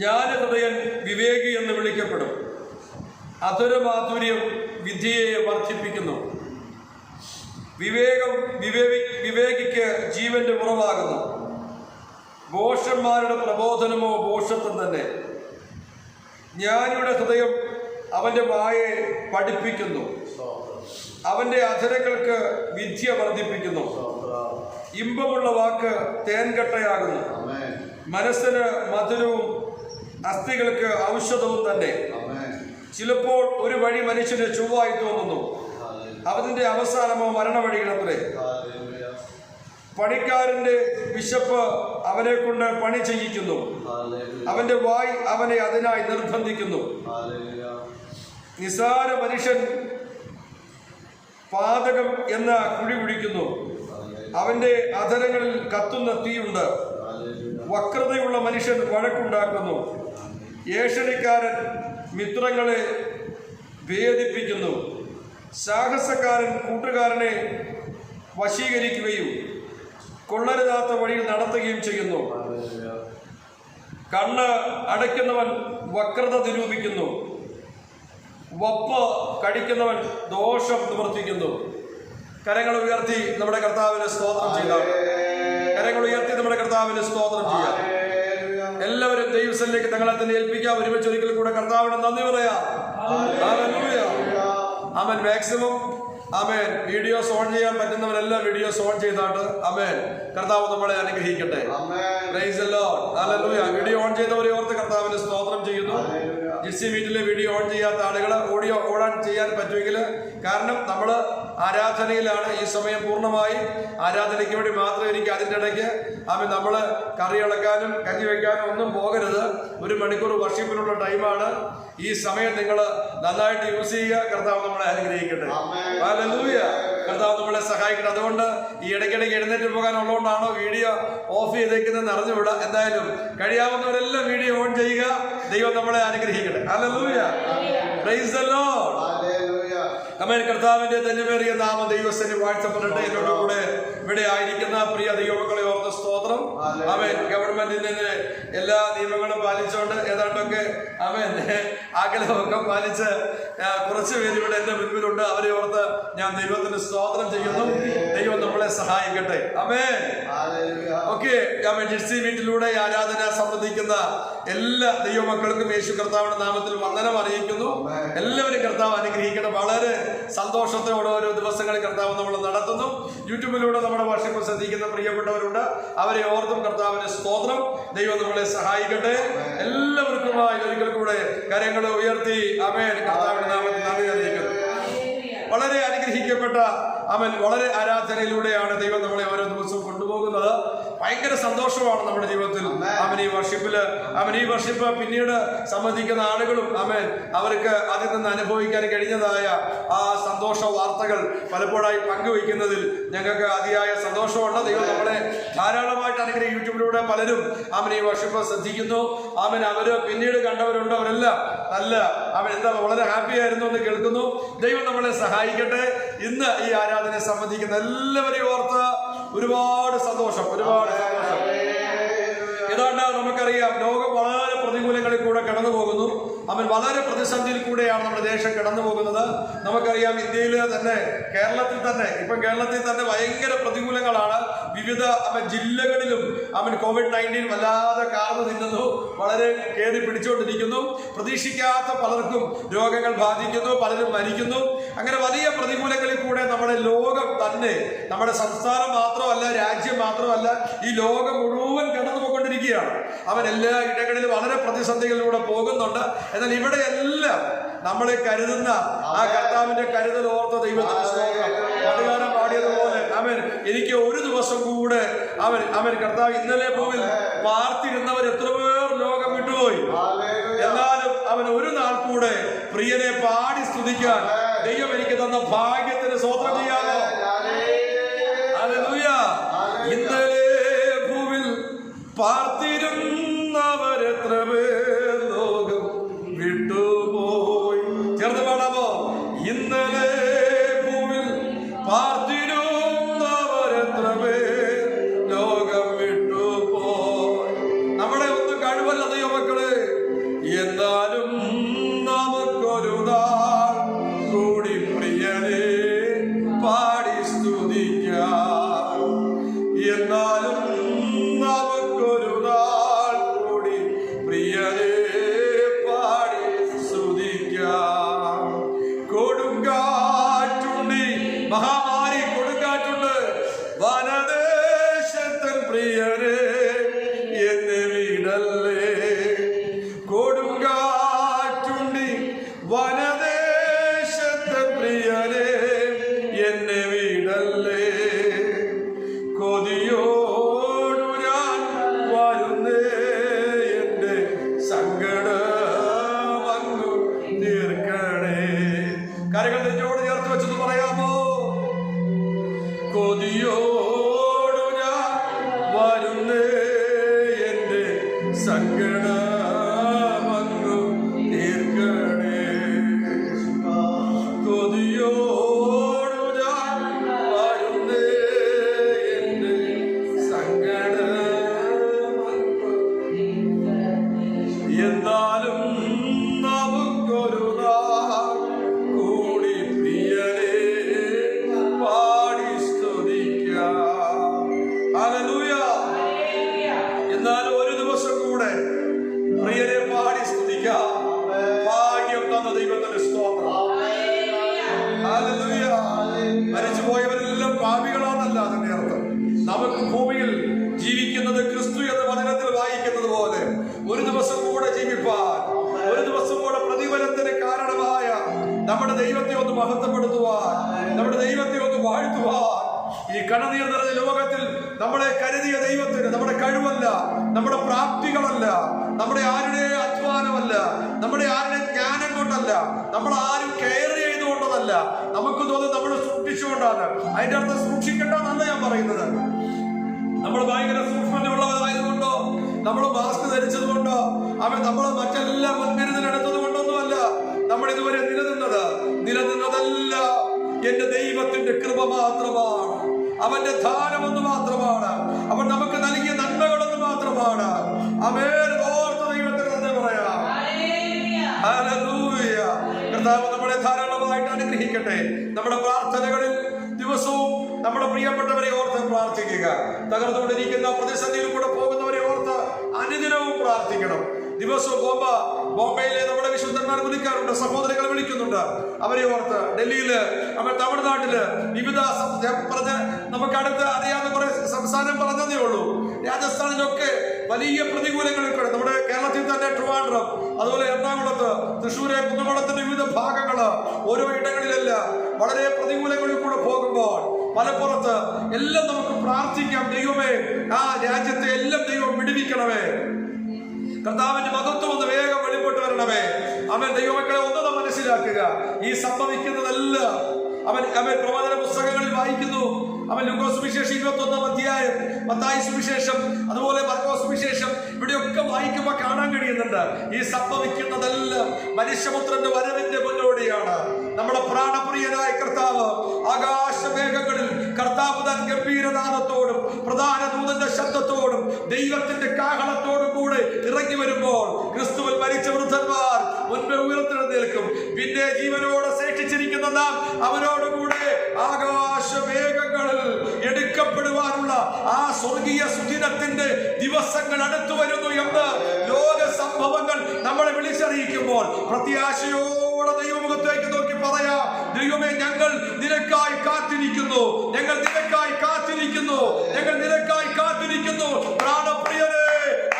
ജ്ഞാനഹൃദയൻ വിവേകി എന്ന് വിളിക്കപ്പെടും. അധുരമാധുര്യം വിദ്യയെ വർദ്ധിപ്പിക്കുന്നു. വിവേകിക്ക് ജീവന്റെ ഉറവാകുന്നു. ഭോഷന്മാരുടെ പ്രബോധനമോ ഭോഷത്വം തന്നെ. ജ്ഞാനിയുടെ ഹൃദയം അവന്റെ വായെ പഠിപ്പിക്കുന്നു. അവന്റെ അധരങ്ങൾക്ക് വിദ്യ വർദ്ധിപ്പിക്കുന്നു. ഇമ്പമുള്ള വാക്ക് തേൻകട്ടയാകുന്നു. മനസ്സിന് മധുരവും അസ്ഥികൾക്ക് ഔഷധവും തന്നെ. ചിലപ്പോൾ ഒരു വഴി മനുഷ്യന് ചൊവ്വായി തോന്നുന്നു, അതിന്റെ അവസാനമോ മരണവഴികളത്രേ. പണിക്കാരന്റെ വിശപ്പ് അവനെ കൊണ്ട് പണി ചെയ്യിക്കുന്നു, അവന്റെ വായ് അവനെ അതിനായി നിർബന്ധിക്കുന്നു. നിസാര മനുഷ്യൻ പാതകം എന്ന കുഴി കുഴിക്കുന്നു, അവന്റെ അധരങ്ങളിൽ കത്തുന്ന തീയുണ്ട്. വക്രതയുള്ള മനുഷ്യൻ വഴക്കുണ്ടാക്കുന്നു, ഏഷണിക്കാരൻ മിത്രങ്ങളെ ഭേദിപ്പിക്കുന്നു. സാഹസക്കാരൻ കൂട്ടുകാരനെ വശീകരിക്കുകയും കൊള്ളരുതാത്ത വഴിയിൽ നടത്തുകയും ചെയ്യുന്നു. കണ്ണ് അടയ്ക്കുന്നവൻ വക്രത നിരൂപിക്കുന്നു, വപ്പ് കടിക്കുന്നവൻ ദോഷം നിവർത്തിക്കുന്നു. കരങ്ങൾ ഉയർത്തി നമ്മുടെ കർത്താവിന് സ്തോത്രം ചെയ്യാം. കരങ്ങൾ ഉയർത്തി നമ്മുടെ കർത്താവിന് സ്തോത്രം ചെയ്യാം. എല്ലാവരും ദൈവസന്നിധിയിലേക്ക് തങ്ങളെ തന്നെ ഏൽപ്പിക്കാം. ഒരുമിച്ച് ഒരിക്കൽ കൂടെ കർത്താവിന് നന്ദി പറയാം. ആമേൻ. മാക്സിമം ആമേൻ വീഡിയോസ് ഓൺ ചെയ്യാൻ പറ്റുന്നവരെല്ലാം വീഡിയോസ് ഓൺ ചെയ്താട്ട് ആമേൻ കർത്താവ് നമ്മളെ അനുഗ്രഹിക്കട്ടെ. Price the lord. Hallelujah. Video on ചെയ്തവരെ ഓർത്ത് കർത്താവിന് സ്തോത്രം ചെയ്യുന്നു. ജിസി മീറ്റിലെ വീഡിയോ ഓൺ ചെയ്യാത്ത ആളുകൾ ഓഡിയോ ഓൺ ചെയ്യാൻ പറ്റുമെങ്കിൽ, കാരണം നമ്മൾ ആരാധനയിലാണ് ഈ സമയം, പൂർണ്ണമായി ആരാധനയ്ക്ക് വേണ്ടി മാത്രം ഇരിക്കുക. അതിൻ്റെ ഇടയ്ക്ക് ആമേൻ നമ്മൾ കറി ഇളക്കാനും കഞ്ഞി വയ്ക്കാനും ഒന്നും പോകരുത്. 1 മണിക്കൂർ വർഷിപ്പിനുള്ള ടൈമാണ്. ഈ സമയം നിങ്ങൾ നന്നായിട്ട് യൂസ് ചെയ്യുക. കർത്താവ് നമ്മളെ അനുഗ്രഹിക്കട്ടെ. ഹല്ലേലൂയ. കർത്താവ് നമ്മളെ സഹായിക്കട്ടെ. അതുകൊണ്ട് ഈ ഇടയ്ക്കിടയ്ക്ക് എഴുന്നേറ്റ് പോകാനുള്ളതുകൊണ്ടാണോ വീഡിയോ ഓഫ് ചെയ്തേക്കുന്നതെന്ന് അറിഞ്ഞുകൂടാ. എന്തായാലും കഴിയാവുന്നവരെല്ലാം വീഡിയോ ഓൺ ചെയ്യുക. ദൈവം നമ്മളെ അനുഗ്രഹിക്കട്ടെ. ഹല്ലേലൂയ. Praise the lord. ആമേൻ. കർത്താവിന്റെ ധന്യമേറിയ നാമം ദൈവത്തിന് വാഴ്ത്തപ്പെടട്ടെ. എന്നോട് കൂടെ ഇവിടെ ആയിരിക്കുന്ന പ്രിയ ദൈവമക്കളെ ഓർത്ത് സ്തോത്രം. ആമേൻ. ഗവൺമെന്റിന്റെ എല്ലാ നിയമങ്ങളും പാലിച്ചുകൊണ്ട് ഏതാണ്ടൊക്കെ ആമേൻ ആഗ്രഹമൊക്കെ പാലിച്ച് കുറച്ച് പേര് ഇവിടെ എന്റെ മുൻപിലുണ്ട്. അവരെ ഓർത്ത് ഞാൻ ദൈവത്തിന് സ്തോത്രം ചെയ്യുന്നു. ദൈവം നമ്മളെ സഹായിക്കട്ടെ. ആമേൻ. ഓക്കെ. ആമേൻ. ജിസി മീറ്റിലൂടെ ആരാധന സംബന്ധിക്കുന്ന എല്ലാ ദൈവമക്കൾക്കും യേശു കർത്താവിന്റെ നാമത്തിൽ വന്ദനം അറിയിക്കുന്നു. എല്ലാവരും കർത്താവ് അനുഗ്രഹിക്കണം. വളരെ സന്തോഷത്തോടെ ഓരോ ദിവസങ്ങളിൽ കർത്താവ് നമ്മൾ നടത്തുന്നു. യൂട്യൂബിലൂടെ നമ്മുടെ വർഷിപ്പ് ശ്രദ്ധിക്കുന്ന പ്രിയപ്പെട്ടവരുണ്ട്. അവരെ ഓർത്തും കർത്താവിന് സ്തോത്രം. ദൈവം നമ്മളെ സഹായിക്കട്ടെ. എല്ലാവർക്കുമായി ഒരിക്കൽ കൂടെ കരങ്ങൾ ഉയർത്തി ആമേൻ കർത്താവിന്റെ നാമത്തിൽ നന്ദി അറിയിക്കുന്നു. വളരെ അനുഗ്രഹിക്കപ്പെട്ട അവൻ വളരെ ആരാധനയിലൂടെയാണ് ദൈവം നമ്മളെ ഓരോ ദിവസവും കൊണ്ടുപോകുന്നത്. ഭയങ്കര സന്തോഷമാണ് നമ്മുടെ ജീവിതത്തിൽ. അവൻ ഈ വർഷിപ്പ് പിന്നീട് സംബന്ധിക്കുന്ന ആളുകളും അവർക്ക് അതിൽ നിന്ന് അനുഭവിക്കാൻ കഴിഞ്ഞതായ ആ സന്തോഷ വാർത്തകൾ പലപ്പോഴായി പങ്കുവയ്ക്കുന്നതിൽ ഞങ്ങൾക്ക് അതിയായ സന്തോഷമുണ്ട്. ദൈവം നമ്മളെ ധാരാളമായിട്ട് അനുഗ്രഹിക്കും. യൂട്യൂബിലൂടെ പലരും ഈ വർഷിപ്പ് ശ്രദ്ധിക്കുന്നു. അവര് പിന്നീട് കണ്ടവരുണ്ട്. അവരെല്ലാം വളരെ ഹാപ്പി ആയിരുന്നു എന്ന് കേൾക്കുന്നു. ദൈവം നമ്മളെ സഹായിക്കട്ടെ. ഇന്ന് ഈ ആരാധനയെ സംബന്ധിക്കുന്ന എല്ലാവരെയും ഓർത്ത് ഒരുപാട് സന്തോഷം. ഏതാണ്ട് നമുക്കറിയാം, ലോകം വളരെ പ്രതികൂലങ്ങളിൽ കൂടെ കടന്നു പോകുന്നു. വളരെ പ്രതിസന്ധിയിൽ കൂടെയാണ് നമ്മുടെ ദേശം കടന്നു പോകുന്നത്. നമുക്കറിയാം, ഇന്ത്യയിൽ തന്നെ കേരളത്തിൽ തന്നെ ഭയങ്കര പ്രതികൂലങ്ങളാണ്. വിവിധ ജില്ലകളിലും COVID-19 വല്ലാതെ കാർന്നു തിന്നുന്നു. വളരെ കേടി പിടിച്ചുകൊണ്ടിരിക്കുന്നു. പ്രതീക്ഷിക്കാത്ത പലർക്കും രോഗങ്ങൾ ബാധിക്കുന്നു, പലരും മരിക്കുന്നു. അങ്ങനെ വലിയ പ്രതികൂലങ്ങളിൽ കൂടെ നമ്മുടെ ലോകം തന്നെ, നമ്മുടെ സംസ്ഥാനം മാത്രമല്ല, രാജ്യം മാത്രമല്ല, ഈ ലോകം മുഴുവൻ കടന്നു പോയിക്കൊണ്ടിരിക്കുകയാണ്. എല്ലാ ഇടങ്ങളിലും വളരെ പ്രതിസന്ധികളിലൂടെ പോകുന്നുണ്ട്. എന്നാൽ ഇവിടെയെല്ലാം നമ്മളെ കരുതുന്ന ആ കർത്താവിന്റെ കരുതൽ ഓർത്ത ദൈവത്തിന് സ്തോത്രം. പണ്ടുകാലം പാടിയതുപോലെ എനിക്ക് ഒരു ദിവസം കൂടെ കർത്താവ് ഇന്നലെ ഭൂമിയിൽ പാർത്തിരുന്നവർ എത്ര പേർ ലോകം വിട്ടുപോയി. എന്നാലും ഒരു നാൾ കൂടെ പ്രിയനെ പാടി സ്തുതിക്കാൻ ദൈവം എനിക്ക് തന്ന ഭാഗ്യത്തിന് സ്തോത്രം ചെയ്യാമോ? ഹല്ലേലൂയ. ഇന്നലെ ഭൂമിയിൽ പാർത്തിരുന്നവരെത്ര പേർ ലോകം വിട്ടുപോയി. ചേർന്ന് പാടാമോ? ഇന്നലെ ഭൂമിയിൽ പാർത്തിരുന്നവരെത്ര പേർ ലോകം വിട്ടുപോയി. നമ്മുടെ ഒന്നും കഴിവല്ല ദൈവമക്കളെ. എന്നാലും നമുക്കൊരു നാൾ കൂടി പ്രിയനെ പാടി സ്തുതിക്കാം. എന്നാലും നമുക്കൊരു നാൾ കൂടി പ്രിയ സങ്കടമങ്ങു തീർക്കണേ. കൊതിയോടു ഞാൻ വരുന്നേ എന്റെ സങ്കടമങ്ങു. എന്നാലും നമുക്കൊരു നാൾ കൂടി പ്രിയരെ പാടി സ്തുതിക്കാം. ഹല്ലേലൂയ. എന്നാലും ഒരു ദിവസം കൂടെ പ്രിയരെ പാടി സ്തുതിക്കാം. ഭാഗ്യം തന്ന ദൈവത്തിന്റെ സ്തോത്രം. ഹല്ലേലൂയ. മരിച്ചുപോയവരെല്ലാം പാപികളാണല്ല അതിന്റെ അർത്ഥം. നമുക്ക് ഭൂമിയിൽ ജീവിക്കുന്നത് ക്രിസ്തു എന്ന വചനത്തിൽ വായിക്കുന്നത് പോലെ ഒരു ദിവസം കൂടെ ജീവിപ്പാൻ, ഒരു ദിവസം കൂടെ പ്രതിഫലത്തിന് കാരണമായ നമ്മുടെ ദൈവത്തെ ഒന്ന് മഹത്വപ്പെടുത്തുവാൻ, നമ്മുടെ ദൈവത്തെ ഒന്ന് വാഴ്ത്തുവാൻ, ഈ കണ്ണുനീർ നിറഞ്ഞ ലോകത്തിൽ നമ്മളെ കരുതിയ ദൈവത്തിന് നമ്മുടെ കഴിവല്ല, നമ്മുടെ പ്രാപ്തികളല്ല, നമ്മുടെ ആരുടെ അധ്വാനമല്ല, നമ്മുടെ ആരുടെ ജ്ഞാനം കൊണ്ടല്ല, നമ്മൾ ആരും കെയർ ചെയ്തുകൊണ്ടതല്ല, നമുക്ക് തോന്നുന്നത് നമ്മൾ സൂക്ഷിച്ചുകൊണ്ടാണ്. അതിന്റെ അർത്ഥം സൂക്ഷിക്കേണ്ടെന്നല്ല ഞാൻ പറയുന്നത്. നമ്മൾ ഭയങ്കര സൂക്ഷ്മതയുള്ളവരായതുകൊണ്ടോ, നമ്മൾ മാസ്ക് ധരിച്ചത് കൊണ്ടോ, നമ്മൾ മറ്റെല്ലാം മുൻകരുതലെടുത്തത് കൊണ്ടൊന്നുമല്ല നമ്മൾ ഇതുവരെ നിലനിന്നതല്ല. എന്റെ ദൈവത്തിന്റെ കൃപ മാത്രമാണ്, അവന്റെ ദാനമൊന്നു മാത്രമാണ്, അവൻ നമുക്ക് നൽകിയ നന്മകളൊന്നു മാത്രമാണ്. ഓർത്ത ദൈവത്തിന് നന്ദി പറയാം. ഹല്ലേലൂയ. കർത്താവ് നമ്മളെ ധാരാളമായിട്ട് അനുഗ്രഹിക്കട്ടെ. നമ്മുടെ പ്രാർത്ഥനകളിൽ ദിവസവും നമ്മുടെ പ്രിയപ്പെട്ടവരെ ഓർത്ത് പ്രാർത്ഥിക്കുക. തകർന്നുകൊണ്ടിരിക്കുന്ന പ്രതിസന്ധിയിൽ കൂടെ പോകുന്നവരെ ഓർത്ത് അനുദിനവും പ്രാർത്ഥിക്കണം. ദിവസവും ബോംബെയിലെ നമ്മുടെ വിശുദ്ധന്മാർ വിളിക്കാറുണ്ട്, സഹോദരങ്ങൾ വിളിക്കുന്നുണ്ട്, അവരെ ഓർത്ത്. ഡൽഹിയില്, തമിഴ്നാട്ടില്, വിവിധ നമുക്ക് അടുത്ത് അറിയാവുന്ന കുറെ സംസ്ഥാനം പറഞ്ഞതേ ഉള്ളൂ. രാജസ്ഥാനിലൊക്കെ വലിയ പ്രതികൂലങ്ങളിൽ കൂടെ, നമ്മുടെ കേരളത്തിൽ തന്നെ ട്രിവാൻഡ്രം, അതുപോലെ എറണാകുളത്ത്, തൃശ്ശൂര്, കുന്നംകുളത്തിന്റെ വിവിധ ഭാഗങ്ങള്, ഓരോ ഇടങ്ങളിലല്ല വളരെ പ്രതികൂലങ്ങളിൽ കൂടെ പോകുമ്പോൾ മലപ്പുറത്ത് എല്ലാം നമുക്ക് പ്രാർത്ഥിക്കാം. ദൈവമേ, ആ രാജ്യത്തെ എല്ലാം ദൈവം വിടുവിക്കണമേ. കർത്താവിന്റെ മഹത്വം ഒന്ന് വേഗം വെളിപ്പെട്ട് വരണമേ. അവൻ ദൈവമക്കളെ ഒന്നും മനസ്സിലാക്കുക. ഈ സംഭവിക്കുന്നതെല്ലാം അവൻ പ്രവചന പുസ്തകങ്ങളിൽ വായിക്കുന്നു. അവൻ ലൂക്കോസ് സുവിശേഷം 21 അധ്യായം, മത്തായി സുവിശേഷം, അതുപോലെ മർക്കോസ് സുവിശേഷം, ഇവിടെയൊക്കെ വായിക്കുമ്പോൾ കാണാൻ കഴിയുന്നുണ്ട്. ഈ സംഭവിക്കുന്നതെല്ലാം മനുഷ്യപുത്രന്റെ വരവിന്റെ മുന്നോടിയാണ്. നമ്മുടെ പ്രാണപ്രിയനായ കർത്താവ് ആകാശമേഘങ്ങളിൽ കർത്താവ് താൻ ഗംഭീരനാദത്തോടും പ്രധാന ദൂതന്റെ ശബ്ദത്തോടും ദൈവത്തിന്റെ കാഹളത്തോടും കൂടെ ഇറങ്ങി വരുമ്പോൾ ക്രിസ്തുവിൽ മരിച്ച വൃദ്ധന്മാർ മുൻപ് ഉയർത്തെഴുന്നേൽക്കും. പിന്നെ ജീവനോടെ ശേഷിച്ചിരിക്കുന്ന നാം അവരോടുകൂടെ ആകാശമേഘങ്ങളിൽ എടുക്കപ്പെടുവാനുള്ള ആ സ്വർഗീയ സുദിനത്തിന്റെ ദിവസങ്ങൾ അടുത്തു വരുന്നു എന്ന് ലോക സംഭവങ്ങൾ നമ്മളെ വിളിച്ചറിയിക്കുമ്പോൾ പ്രത്യാശയോടെ ദൈവമുഖത്തേക്ക് നോക്കി പറയാം, ദൈവമേ, ഞങ്ങൾ നിനക്കായി കാത്തിരിക്കുന്നു, ഞങ്ങൾ നിനക്കായി കാത്തിരിക്കുന്നു, ഞങ്ങൾ നിനക്കായി കാത്തിരിക്കുന്നു. പ്രാണപ്രിയരെ,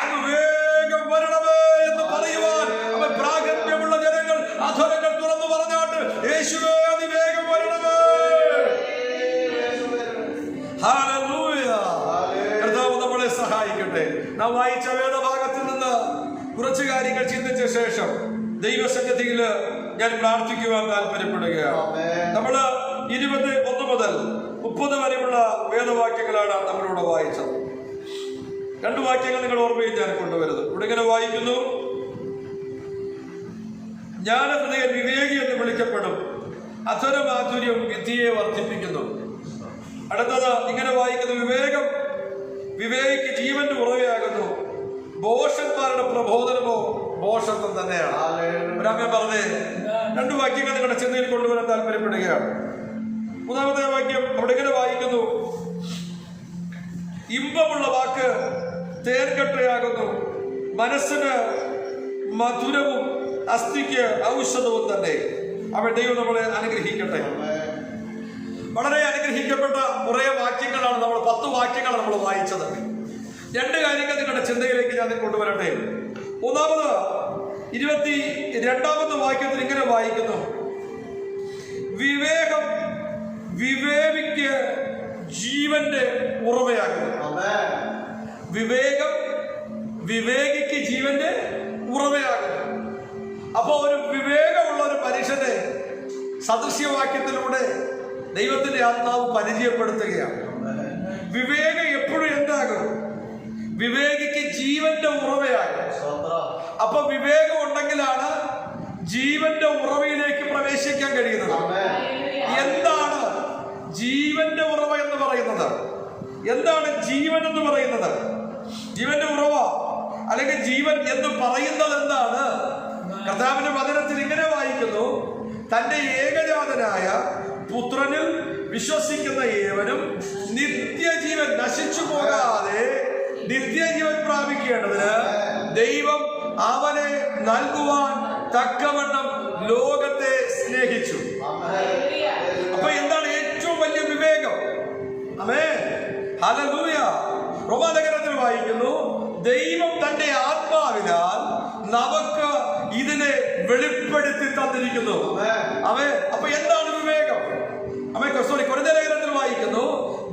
അങ്ങ് വേഗം വരണമേ എന്ന് പറയുവാൻ അവൻ പ്രാഗൽഭ്യമുള്ള ജനങ്ങൾ അധരങ്ങൾ തുറന്നു പറഞ്ഞാട്ട്, യേശുവേ നീ വേഗം വരണമേ. ഹല്ലേലൂയ. കർത്താവ് നമ്മളെ സഹായിക്കട്ടെ. നാം വായിച്ച വേദഭാഗത്തിൽ നിന്ന് കുറച്ച് കാര്യങ്ങൾ ചിന്തിച്ച ശേഷം ദൈവസന്നിധിയിൽ ഞാൻ പ്രാർത്ഥിക്കുവാൻ താല്പര്യപ്പെടുകയാണ്. നമ്മള് 21 മുതൽ 30 വരെയുള്ള വേദവാക്യങ്ങളാണ് നമ്മളിവിടെ വായിച്ചത്. 2 വാക്യങ്ങൾ നിങ്ങൾ ഓർമ്മയിൽ ഞാൻ കൊണ്ടുവരുന്നത്. ഇവിടെ ഇങ്ങനെ വായിക്കുന്നു, ജ്ഞാനഹൃദയൻ വിവേകി എന്ന് വിളിക്കപ്പെടും, അധരമാധുര്യം വിദ്യയെ വർദ്ധിപ്പിക്കുന്നു. അടുത്തത് ഇങ്ങനെ വായിക്കുന്നു, വിവേകിക്ക് ജീവന്റെ ഉറവയാകുന്നു, ഭോഷന്മാരുടെ പ്രബോധനമോ ഭോഷത്വം തന്നെയാണ്. ഒരമ്മ പറഞ്ഞേ, 2 വാക്യങ്ങൾ നിങ്ങളുടെ ചിന്തയിൽ കൊണ്ടുവരാൻ താല്പര്യപ്പെടുകയാണ്. 3-ാമത്തെ വാക്യം അവിടെ ഇങ്ങനെ വായിക്കുന്നു, ഇമ്പമുള്ള വാക്ക് തേൻകട്ടയാകുന്നു, മനസ്സിന് മധുരവും അസ്ഥിക്ക് ഔഷധവും തന്നെ. അവൻ ദൈവം നമ്മളെ അനുഗ്രഹിക്കട്ടെ. വളരെ അനുഗ്രഹിക്കപ്പെട്ട കുറെ വാക്യങ്ങളാണ്, നമ്മൾ 10 വാക്യങ്ങളാണ് നമ്മൾ വായിച്ചത്. 2 കാര്യങ്ങൾ നിങ്ങളുടെ ചിന്തയിലേക്ക് ഞാൻ കൊണ്ടുവരട്ടെ. ഒന്നാമത് 22-ാമത്തെ വാക്യത്തിൽ ഇങ്ങനെ വായിക്കുന്നു, വിവേകിക്ക് ജീവന്റെ ഉറവയാകുന്നു. വിവേകിക്ക് ജീവന്റെ ഉറവയാകുന്നു. അപ്പൊ ഒരു വിവേകമുള്ള ഒരു മനുഷ്യനെ സദൃശ്യവാക്യത്തിലൂടെ ദൈവത്തിന്റെ ആത്മാവ് പരിചയപ്പെടുത്തുകയാണ്. വിവേകം എപ്പോഴും എന്താകും? വിവേകിക്ക് ജീവന്റെ ഉറവയായി. അപ്പൊ വിവേകം ഉണ്ടെങ്കിലാണ് ജീവന്റെ ഉറവയിലേക്ക് പ്രവേശിക്കാൻ കഴിയുന്നത്. എന്താണ് ജീവന്റെ ഉറവ എന്ന് പറയുന്നത്? എന്താണ് ജീവൻ എന്ന് പറയുന്നത്? ജീവന്റെ ഉറവ അല്ലെങ്കിൽ ജീവൻ എന്ന് പറയുന്നത് എന്താണ്? കർത്താവിന്റെ വചനത്തിൽ ഇങ്ങനെ വായിക്കുന്നു: തന്റെ ഏകജാതനായ പുത്രനിൽ വിശ്വസിക്കുന്ന ഏവനും നിത്യജീവൻ, നശിച്ചു പോകാതെ നിത്യജീവൻ പ്രാപിക്കേണ്ടതിന് ദൈവം അവനെ നൽകുവാൻ തക്കവണ്ണം ലോകത്തെ സ്നേഹിച്ചു. അപ്പൊ എന്താണ് ഏറ്റവും വലിയ വിവേകം? ആമേൻ, ഹല്ലേലൂയ. റോമാലേഖനത്തിൽ വായിക്കുന്നു: ദൈവം തന്റെ ആത്മാവിനാൽ നമുക്ക് ഇതിനെ വെളിപ്പെടുത്തി തന്നിരിക്കുന്നു. അപ്പൊ എന്താണ് വിവേകം? കൊരിന്ത്യർ ലേഖനത്തിൽ വായിക്കുന്നു: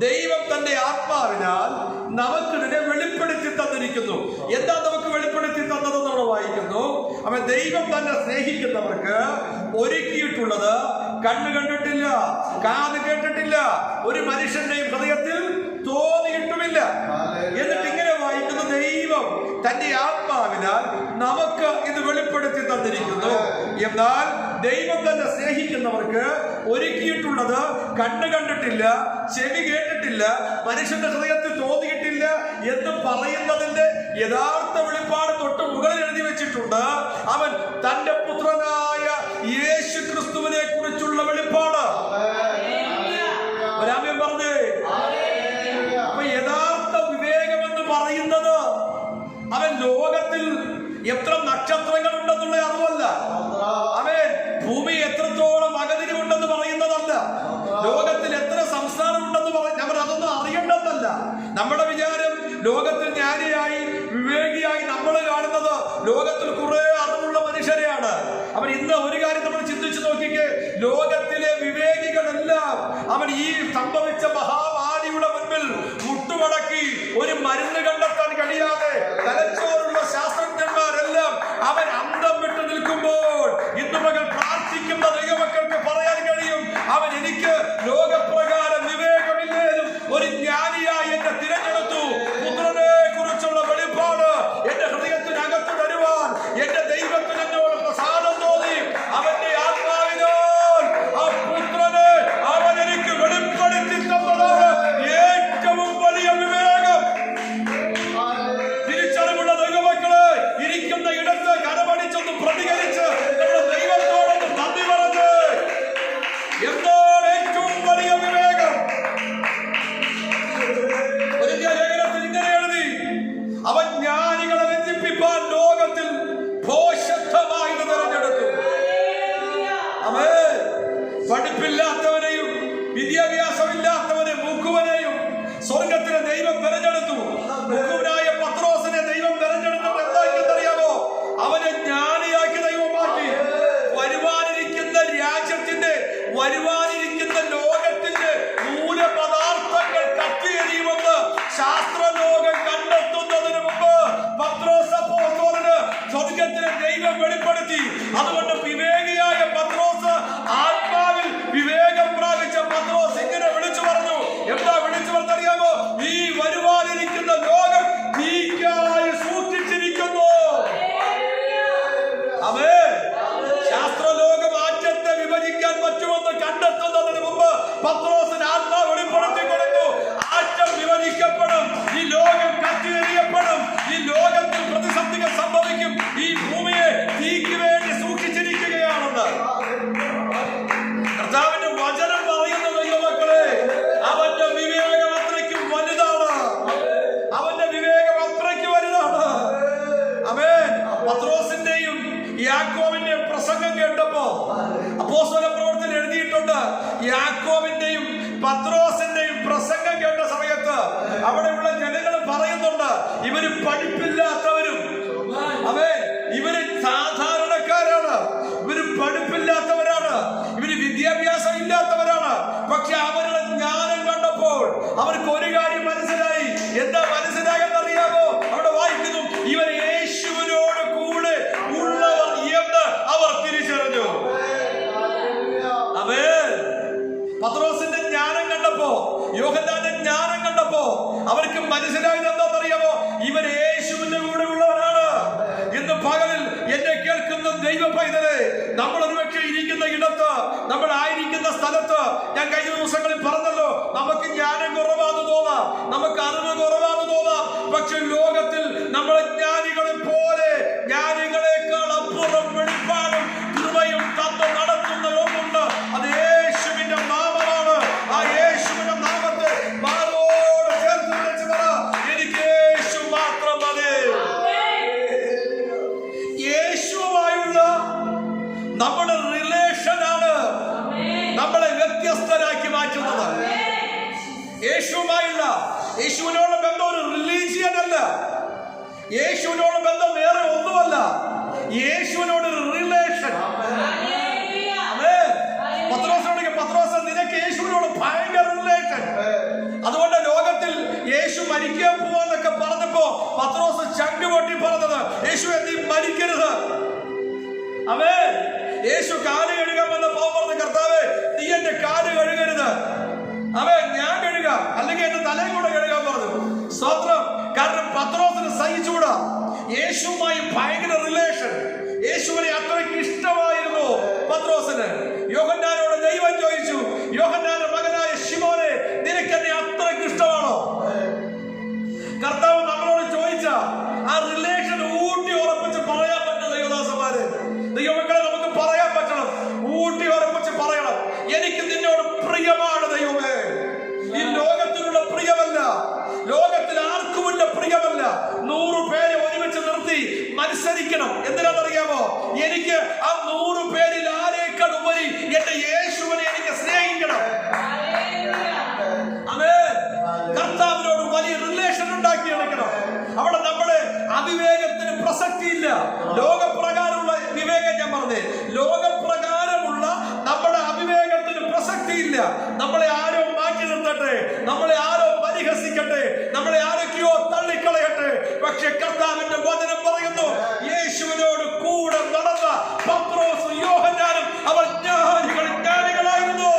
ദൈവം തന്റെ ആത്മാവിനാൽ നമുക്കിതിനെ വെളിപ്പെടുത്തി തന്നിരിക്കുന്നു. എന്താ നമുക്ക് വെളിപ്പെടുത്തി തന്നതെന്ന് നമ്മൾ വായിക്കുന്നു. ദൈവം തന്നെ സ്നേഹിക്കുന്നവർക്ക് ഒരുക്കിയിട്ടുള്ളത് കണ്ണ് കണ്ടിട്ടില്ല, കാത് കേട്ടിട്ടില്ല, ഒരു മനുഷ്യന്റെയും ഹൃദയത്തിൽ തോന്നിയിട്ടുമില്ല. എന്നിട്ട് ഇങ്ങനെ വായിക്കുന്നു: ദൈവം തന്റെ ആത്മാവിനാൽ നമുക്ക് ഇത് വെളിപ്പെടുത്തി തന്നിരിക്കുന്നു. എന്നാൽ ദൈവം തന്നെ സ്നേഹിക്കുന്നവർക്ക് ഒരുക്കിയിട്ടുള്ളത് കണ്ണ് കണ്ടിട്ടില്ല, ചെവി കേട്ടിട്ടില്ല, മനുഷ്യന്റെ ഹൃദയത്തിൽ തോന്നിയിട്ടില്ല എന്ന് പറയുന്നതിന്റെ യഥാർത്ഥ വെളിപ്പാട് തൊട്ട് മുകളിൽ എഴുതി വെച്ചിട്ടുണ്ട്. അവൻ തന്റെ പുത്രനായ യേശു ക്രിസ്തുവിനെ കുറിച്ചുള്ള വെളിപ്പാട്. ഒരാമൻ പറഞ്ഞേ. അപ്പൊ യഥാർത്ഥ വിവേകം എന്ന് പറയുന്നത് അവൻ ലോകത്തിൽ എത്ര നക്ഷത്രങ്ങൾ ഉണ്ടെന്നുള്ള അറിവല്ല, അവൻ ഭൂമി എത്രത്തോളം അകതിരിവുണ്ടെന്ന് പറയുന്നതല്ല, ലോകത്തിൽ എത്ര സംസ്ഥാനം ഉണ്ടെന്ന് നമ്മൾ അതൊന്നും അറിയേണ്ടതല്ല. നമ്മുടെ വിചാരം ലോകത്തിൽ ജ്ഞാനിയായി വിവേകിയായി നമ്മൾ കാണുന്നത് ലോകത്തിൽ കുറെ അറിവുള്ള മനുഷ്യരെയാണ്. അവൻ ഇന്ന് ഒരു കാര്യം നമ്മൾ ചിന്തിച്ചു നോക്കിക്കേ: ലോകത്തിലെ വിവേകികളെല്ലാം അവൻ ഈ സംഭവിച്ച മഹാമാരിയുടെ മുൻപിൽ മുട്ടുമടക്കി ഒരു മരുന്ന് കണ്ടെത്താൻ കഴിയാതെ തലച്ചോറുള്ള ശാസ്ത്രജ്ഞന്മാരെല്ലാം അവൻ അന്തം വിട്ടു നിൽക്കുമ്പോൾ ഇന്ന് മകൾ പ്രാർത്ഥിക്കുന്ന ദൈവമക്കൾക്ക് പറയാൻ കഴിയും: അവൻ എനിക്ക് ലോകപ്രകാരം വിവേകമില്ലേലും ഒരു ജ്ഞാനിയായി എന്നെ തിരഞ്ഞെടുത്തു. പുത്രനെ കുറിച്ചുള്ള വെളിപ്പാട് എന്റെ ഹൃദയത്തിനകത്ത് തരുവാൻ എന്റെ ദൈവത്തിന് എന്നോട് പ്രസാദം തോന്നി. അവന്റെ ആത്മാവിനാൽ ആ പുത്രനെ അവൻ എനിക്ക് വെളിപ്പെടുത്തി തന്നതാണ് ഏറ്റവും വലിയ വിവേകം. തിരിച്ചറിവുള്ള ദൈവമക്കളെ, ഇരിക്കുന്ന ഇടത്ത് കരമടിച്ചൊന്ന് പ്രതികരിച്ച് നമ്മുടെ ദൈവത്തോടൊന്ന് നന്ദി പറഞ്ഞ് എന്താണ് ഏറ്റവും വലിയ വിവേകം? ലേഖനത്തിൽ ഇങ്ങനെ എഴുതി: അവൻ ജ്ഞാനികളെ രഞ്ജിപ്പിപ്പാൻ ലോകത്തിൽ ഭോഷത്വമായി തെരഞ്ഞെടുത്തു. ആമേൻ. പഠിപ്പില്ലാത്തവനെയും വിദ്യാഭ്യാസമില്ലാത്തവനെ മുക്കുവനെയും സ്വർഗത്തിലെ ദൈവം തെരഞ്ഞെടുത്തു. മുക്കുവനായ പത്രോസിനെ ദൈവം തെരഞ്ഞെടുത്തത് എന്താണെന്നറിയാമോ? അവനെ ജ്ഞാനിയാക്കി ദൈവം മാറ്റി. വരുവാനിരിക്കുന്ന രാജ്യത്തിന്റെ, വരുവാനിരിക്കുന്ന ലോകത്തിന്റെ മൂലപദാർത്ഥങ്ങൾ കത്തിയെരിയുമെന്ന് ശാസ്ത്രലോകം കണ്ടെത്തുന്നതിന് മുമ്പ് പത്രോസ് അപ്പോസ്തലന് സ്വർഗത്തിലെ ദൈവം വെളിപ്പെടുത്തി. അതുകൊണ്ട് വിവേകിയായ പത്രോസ്, ആത്മാവിൽ വിവേകം പ്രാപിച്ച പത്രോസ് ഇങ്ങനെ വിളിച്ചു പറഞ്ഞു. എന്താ വിളിച്ചു പറഞ്ഞറിയാമോ? ഈ വരുവാനിരിക്കുന്ന ലോകം തീക്കായി സൂക്ഷിച്ചിരിക്കുന്നു. ആമേൻ. ശാസ്ത്രലോകം ആറ്റത്തെ വിഭജിക്കാൻ പറ്റുമെന്ന് കണ്ടെത്തുന്നതിന് മുമ്പ് പത്രോസിന് ആത്മാവ് വെളിപ്പെടുത്തി കൊടുത്തു. ആറ്റം വിഭജിക്കപ്പെടും, ഈ ലോകം കത്തിയെറിയപ്പെടും, ഈ ലോകത്തിൽ പ്രതിസന്ധികൾ സംഭവിക്കും, ഈ ഭൂമിയെ തീക്ക് വേണ്ടി സൂക്ഷിച്ചിരിക്കുകയാണെന്ന് കർത്താവിന്റെ വചനം പറയുന്ന ദൈവമക്കളെ, അവന്റെ വിവേകം അത്രയ്ക്ക് വലുതാണ്. അവന്റെ വിവേകം അത്രയ്ക്ക് വലുതാണ്. ആമേൻ. പത്രോസിന്റെയും യാക്കോബിന്റെയും പ്രസംഗം കേട്ടപ്പോ അപ്പോസ്തല പ്രവർത്തനം എഴുതിയിട്ടുണ്ട്. യാക്കോബിന്റെയും പത്രോസിന്റെയും പ്രസംഗം കേട്ട സമയത്ത് അവിടെയുള്ള ജനങ്ങൾ പറയുന്നുണ്ട്: ഇവര് പഠിപ്പില്ലാത്തവരും, ഇവര് സാധാരണക്കാരാണ്, ഇവര് പഠിപ്പില്ലാത്തവരാണ്, ഇവര് വിദ്യാഭ്യാസം ഇല്ലാത്തവരാണ്. പക്ഷെ അവരുടെ ജ്ഞാനം കണ്ടപ്പോൾ അവർക്ക് ഒരു കാര്യം മനസ്സിലായി. എന്താ മനസ്സിലായെന്നറിയാമോ? അവിടെ വായിക്കുന്നു: ഇവർ യേശുവിനോട് കൂടെ ഉള്ളവർ എന്ന് അവർ തിരിച്ചറിഞ്ഞു. ആമേൻ. പത്രോസിന്റെ ജ്ഞാനം കണ്ടപ്പോ, യോഹന്നാന്റെ ജ്ഞാനം കണ്ടപ്പോ അവർക്ക് മനസ്സിലായത് എന്താണെന്നറിയാമോ? ഇവർ പൈതലെ, നമ്മൾ ഒരുപക്ഷെ ഇരിക്കുന്ന ഇടത്ത്, നമ്മൾ ആയിരിക്കുന്ന സ്ഥലത്ത്, ഞാൻ കഴിഞ്ഞ ദിവസങ്ങളിൽ പറഞ്ഞല്ലോ, നമുക്ക് ജ്ഞാനം കുറവാന്ന് തോന്നാം, നമുക്ക് അറിവ് കുറവാന്ന് തോന്നാം. പക്ഷെ ലോകത്തിൽ നമ്മളെ ജ്ഞാനികളെ പോലെ, ജ്ഞാനികളെക്കാൾ അപ്പുറം വെളിപ്പാടും കൃപയും തന്ന് നടത്തുന്ന ഒന്നുണ്ട്. അത് യേശുവിന്റെ നാമമാണ്. ആ യേശുവിന്റെ നാമത്തെ മാറോട് ചേർത്ത് വിളിച്ച് പറ, എനിക്ക് യേശു മാത്രം മതി. യേശുവായുള്ള നമ്മുടെ റിലേഷനാണ് നമ്മളെ വ്യത്യസ്തരാക്കി മാറ്റുന്നത്. യേശുവുമായില്ല, യേശുവിനോട് ബന്ധം ഒരു റിലീജിയൻ അല്ല, യേശുവിനോട് ബന്ധം വേറെ ഒന്നുമല്ല, യേശുവിനോട് ഒരു റിലേഷൻ. പത്രോസ്, നിനക്ക് യേശുവിനോട് ഭയങ്കര റിലേഷൻ. അതുകൊണ്ട് ലോകത്തിൽ യേശു മരിക്കാൻ പോവാന്നൊക്കെ പറഞ്ഞപ്പോ പത്രോസ് ചങ്ക് പൊട്ടി പറഞ്ഞത്, യേശുവേ നീ മരിക്കരുത്. യേശു കാല് കഴുകാൻ വന്നപ്പോ പറഞ്ഞ, കർത്താവേ നീ എന്റെ കാല് കഴുകരുത്, ഞാൻ കഴുകാം, അല്ലെങ്കിൽ എന്റെ തലയും കൂടെ കഴുകാൻ പറഞ്ഞു. സ്തോത്രം. കാരണം പത്രോസിന് സഹിച്ചുകൂടാ. യേശുവുമായി ഭയങ്കര റിലേഷൻ, യേശുവിനെ അത്രയ്ക്ക് ഇഷ്ടമായിരുന്നു പത്രോസിന്. യോഹന്നാനോട് ദൈവം ചോദിച്ചു, യോഹന്നാന്റെ മകനായ ശിമോനെ, നിനക്ക് എന്നെ അത്രയ്ക്ക് ഇഷ്ടമാണോ? കർത്താവ് നമ്മളോട് ചോദിച്ച ആ റിലേഷൻ ഊട്ടി ഉറപ്പിച്ച് പറയാൻ പറ്റും. ദൈവദാസന്മാരെ, ദൈവമക്കളെ, നമുക്ക് പറയാൻ പറ്റണം, ഊട്ടി ഉറപ്പിച്ച് പറയണം, എനിക്ക് നിന്നോട് പ്രിയമാണ് ദൈവമേ. ഈ ലോകത്തിലുള്ള പ്രിയമല്ല, ലോകത്തിൽ ആർക്കുമുള്ള പ്രിയമല്ല. 100 പേരെ ഒരുമിച്ച് നിർത്തി മത്സരിക്കണം. എന്തിനാണെന്നറിയാമോ? എനിക്ക് ആ 100 പേരിൽ ആരേക്കാൾ ഉപരി എന്റെ യേശുവിനെ എനിക്ക് സ്നേഹിക്കണം. കർത്താവിനോട് വലിയ റിലേഷൻ ഉണ്ടാക്കിയെടുക്കണം. അവിടെ നമ്മുടെ അവിവേകത്തിന് പ്രസക്തിയില്ല. ലോകപ്രകാരമുള്ള വിവേകം, ഞാൻ പറഞ്ഞേ, ലോകപ്രകാരമുള്ള നമ്മുടെ അവിവേകത്തിന് പ്രസക്തിയില്ല. നമ്മളെ ആരോ മാറ്റി നിർത്തട്ടെ, നമ്മളെ ആരോ പരിഹസിക്കട്ടെ, നമ്മളെ ആരൊക്കെയോ തള്ളിക്കളയട്ടെ. പക്ഷെ കർത്താവിന്റെ വചനം പറയുന്നു, യേശുവിനോട് കൂടെ നടന്ന പത്രോസും യോഹന്നാനും അവർ ജ്ഞാനികളായിരുന്നു.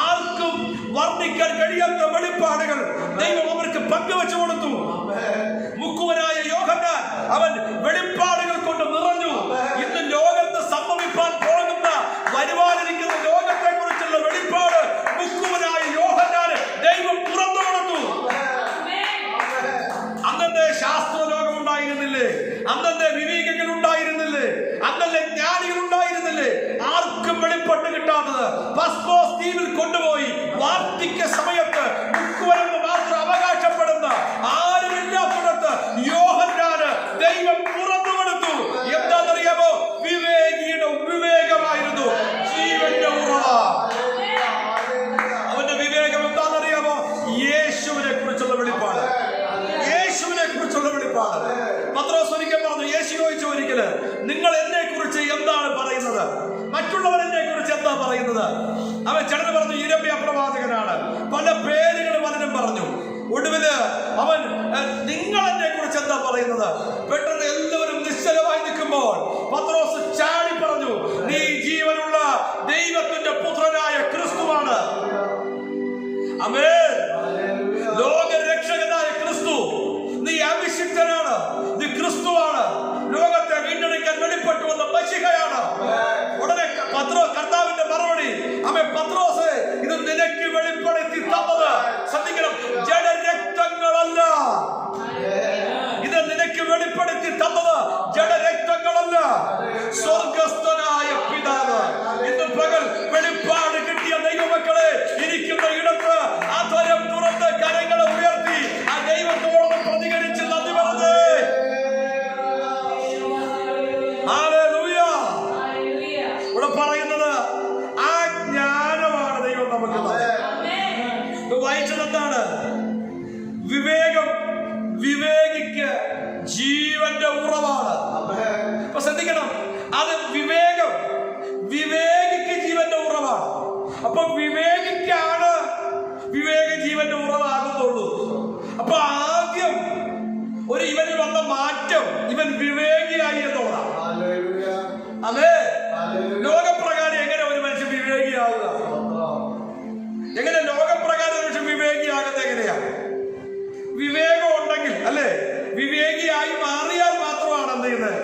ആർക്കും വർണ്ണിക്കാൻ കഴിയാത്ത വെളിപ്പാടുകൾ ദൈവം അവർക്ക് പങ്കുവെച്ചു കൊടുത്തു. മുക്കുവനായ യോഹന്നാൻ, അവൻ വെളിപ്പാടുകൾ കൊണ്ട് നിറഞ്ഞു. ഇന്ന് ലോകത്ത് സംഭവിക്കാൻ പോകുന്ന, വരുവാനിരിക്കുന്ന ലോകത്തെ കുറിച്ചുള്ള വെളിപ്പാട് മുക്കുവനായ യോഹന്നാന് ദൈവം തുറന്നു കൊടുത്തു. അന്നത്തെ ശാസ്ത്ര ലോകം ഉണ്ടായിരുന്നില്ലേ? അന്നത്തെ വിവേകങ്ങൾ ഉണ്ടായിരുന്നില്ലേ? അന്നത്തെ ജ്ഞാനികൾ ഉണ്ടായിരുന്നില്ലേ? ആർക്കും വെളിപ്പെട്ട് കിട്ടാത്തത് പസ്മോസ് ദ്വീപിൽ കൊണ്ടുപോയി വാർദ്ധക്യ സമയത്ത് മുക്കുവനെന്ന് മാത്രം അവകാശപ്പെടുന്ന ആരുമില്ലാത്തിടത്ത് യോഹന്നാന് ദൈവം തുറന്നു കൊടുത്തു. എന്താണെന്നറിയാമോ? വിവേകിയുടെ വിവേകമായിരുന്നു ജീവന്റെ ഉറവ. അവന്റെ വിവേകം എന്താണെന്നറിയാമോ? യേശുവിനെ കുറിച്ചുള്ള വെളിപ്പാട്, യേശുവിനെ കുറിച്ചുള്ള വെളിപ്പാട്. പത്രോസ് ഒരിക്കൽ പറഞ്ഞു, യേശു ചോദിച്ചു ഒരിക്കല്, നിങ്ങൾ എന്നെ കുറിച്ച് എന്താണ് പറയുന്നത്? മറ്റുള്ളവർ എന്നെ കുറിച്ച് എന്താ പറയുന്നത്? അവൻ ചിലർ പറഞ്ഞു യിരെമ്യാ പ്രവാചകനാണ്, പല പേരുകൾ പലരും പറഞ്ഞു. ഒടുവില് അവൻ, നിങ്ങൾ എന്നെ കുറിച്ച് എന്താ പറയുന്നത്? പെട്ടെന്ന് എല്ലാവരും നിശ്ചലമായി നിൽക്കുമ്പോൾ പത്രോസ് ചാടി പറഞ്ഞു, നീ ജീവനുള്ള ദൈവത്തിന്റെ പുത്രനായ ക്രിസ്തുവാണ്. ആമേൻ. ലോകരക്ഷകനായ ക്രിസ്തു, നീ അഭിഷിക്തനാണ്, നീ ക്രിസ്തുവാണ്, ലോകത്തെ വീണ്ടെടുക്കാൻ വെളിപ്പെട്ടു വന്ന മശിഹയാണ്. ഉടനെ കർത്താവിന്റെ മറുപടി, അവൻ പത്രോസ്, ഇത് നിനക്ക് വെളിപ്പെടുത്തി തന്നത്, ശ്രദ്ധിക്കണം, ജഡരക്തങ്ങളല്ല. ഇത് നിനക്ക് വെളിപ്പെടുത്തി തന്നത് ജഡരക്തങ്ങളല്ല, സ്വർഗസ്ഥനായ പിതാവ്. ഇന്ന് പകൽ വെളിപ്പാട് കിട്ടിയ ദൈവമക്കളെ, ഇരിക്കുന്ന ഇടത്ത് അധരം തുറന്ന് കരങ്ങളെ ഉയർത്തി ആ ദൈവത്തോട് പ്രതികരിച്ച് നന്ദി പറഞ്ഞേ. ഇവിടെ പറയുന്നത് ആ ജ്ഞാനമാണ് ദൈവം നമുക്ക് വായിച്ചത്. എന്താണ് വിവേകം? വിവേകിക്ക് ജീവന്റെ ഉറവാണ്. അപ്പൊ ശ്രദ്ധിക്കണം, അത് വിവേകം, വിവേകിക്ക് ജീവന്റെ ഉറവാണ്. അപ്പൊ വിവേകിക്കാണ് വിവേക ജീവന്റെ ഉറവാകുന്നുള്ളൂ. അപ്പൊ ആദ്യം ഒരു ഇവനിൽ വന്ന മാറ്റം, ഇവൻ വിവേകിയായി എന്നുള്ളതാണ്. അതെ, ലോകപ്രകാരം എങ്ങനെ ഒരു മനുഷ്യൻ വിവേകിയാവുക? എങ്ങനെ ലോകപ്രകാരം ഒരു മനുഷ്യൻ വിവേകിയാകുന്നത്? എങ്ങനെയാ? വിവേകം ഉണ്ടെങ്കിൽ, അല്ലെ, വിവേകിയായി മാറിയാൽ മാത്രമാണ് എന്ത് ചെയ്യുന്നത്?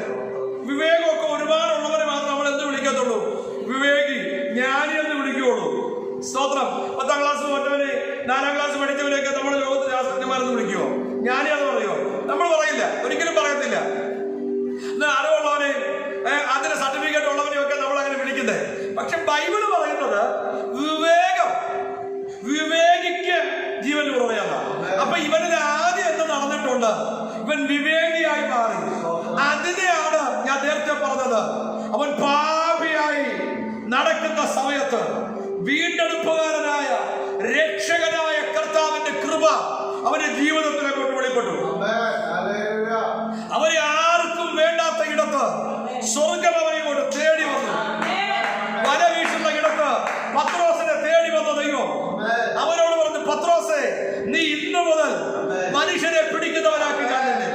കൊണ്ട് ഇവൻ വിവേകിയായി മാറി. അതിനെയാണ് ഞാൻ നേരത്തെ പറഞ്ഞത്. അവൻ പാപിയായി നടക്കുന്ന സമയത്ത് വീണ്ടെടുപ്പുകാരനായ രക്ഷകനായ കർത്താവിന്റെ കൃപ അവന്റെ ജീവിതത്തിനെ കൊണ്ട് വെളിപ്പെട്ടു. അവരെ ആർക്കും വേണ്ടാത്ത ഇടത്ത് സ്വർഗം അവനെ കൊണ്ട് തേടി വന്നു. വല വീശുന്ന ഇടത്ത് പത്രോസിനെ തേടി വന്ന ദൈവം അവനോട് പറഞ്ഞു, പത്രോസേ, നീ ഇന്നു മുതൽ മനുഷ്യരെ പിടിക്കുന്നവനാക്കി കാണുന്നേ.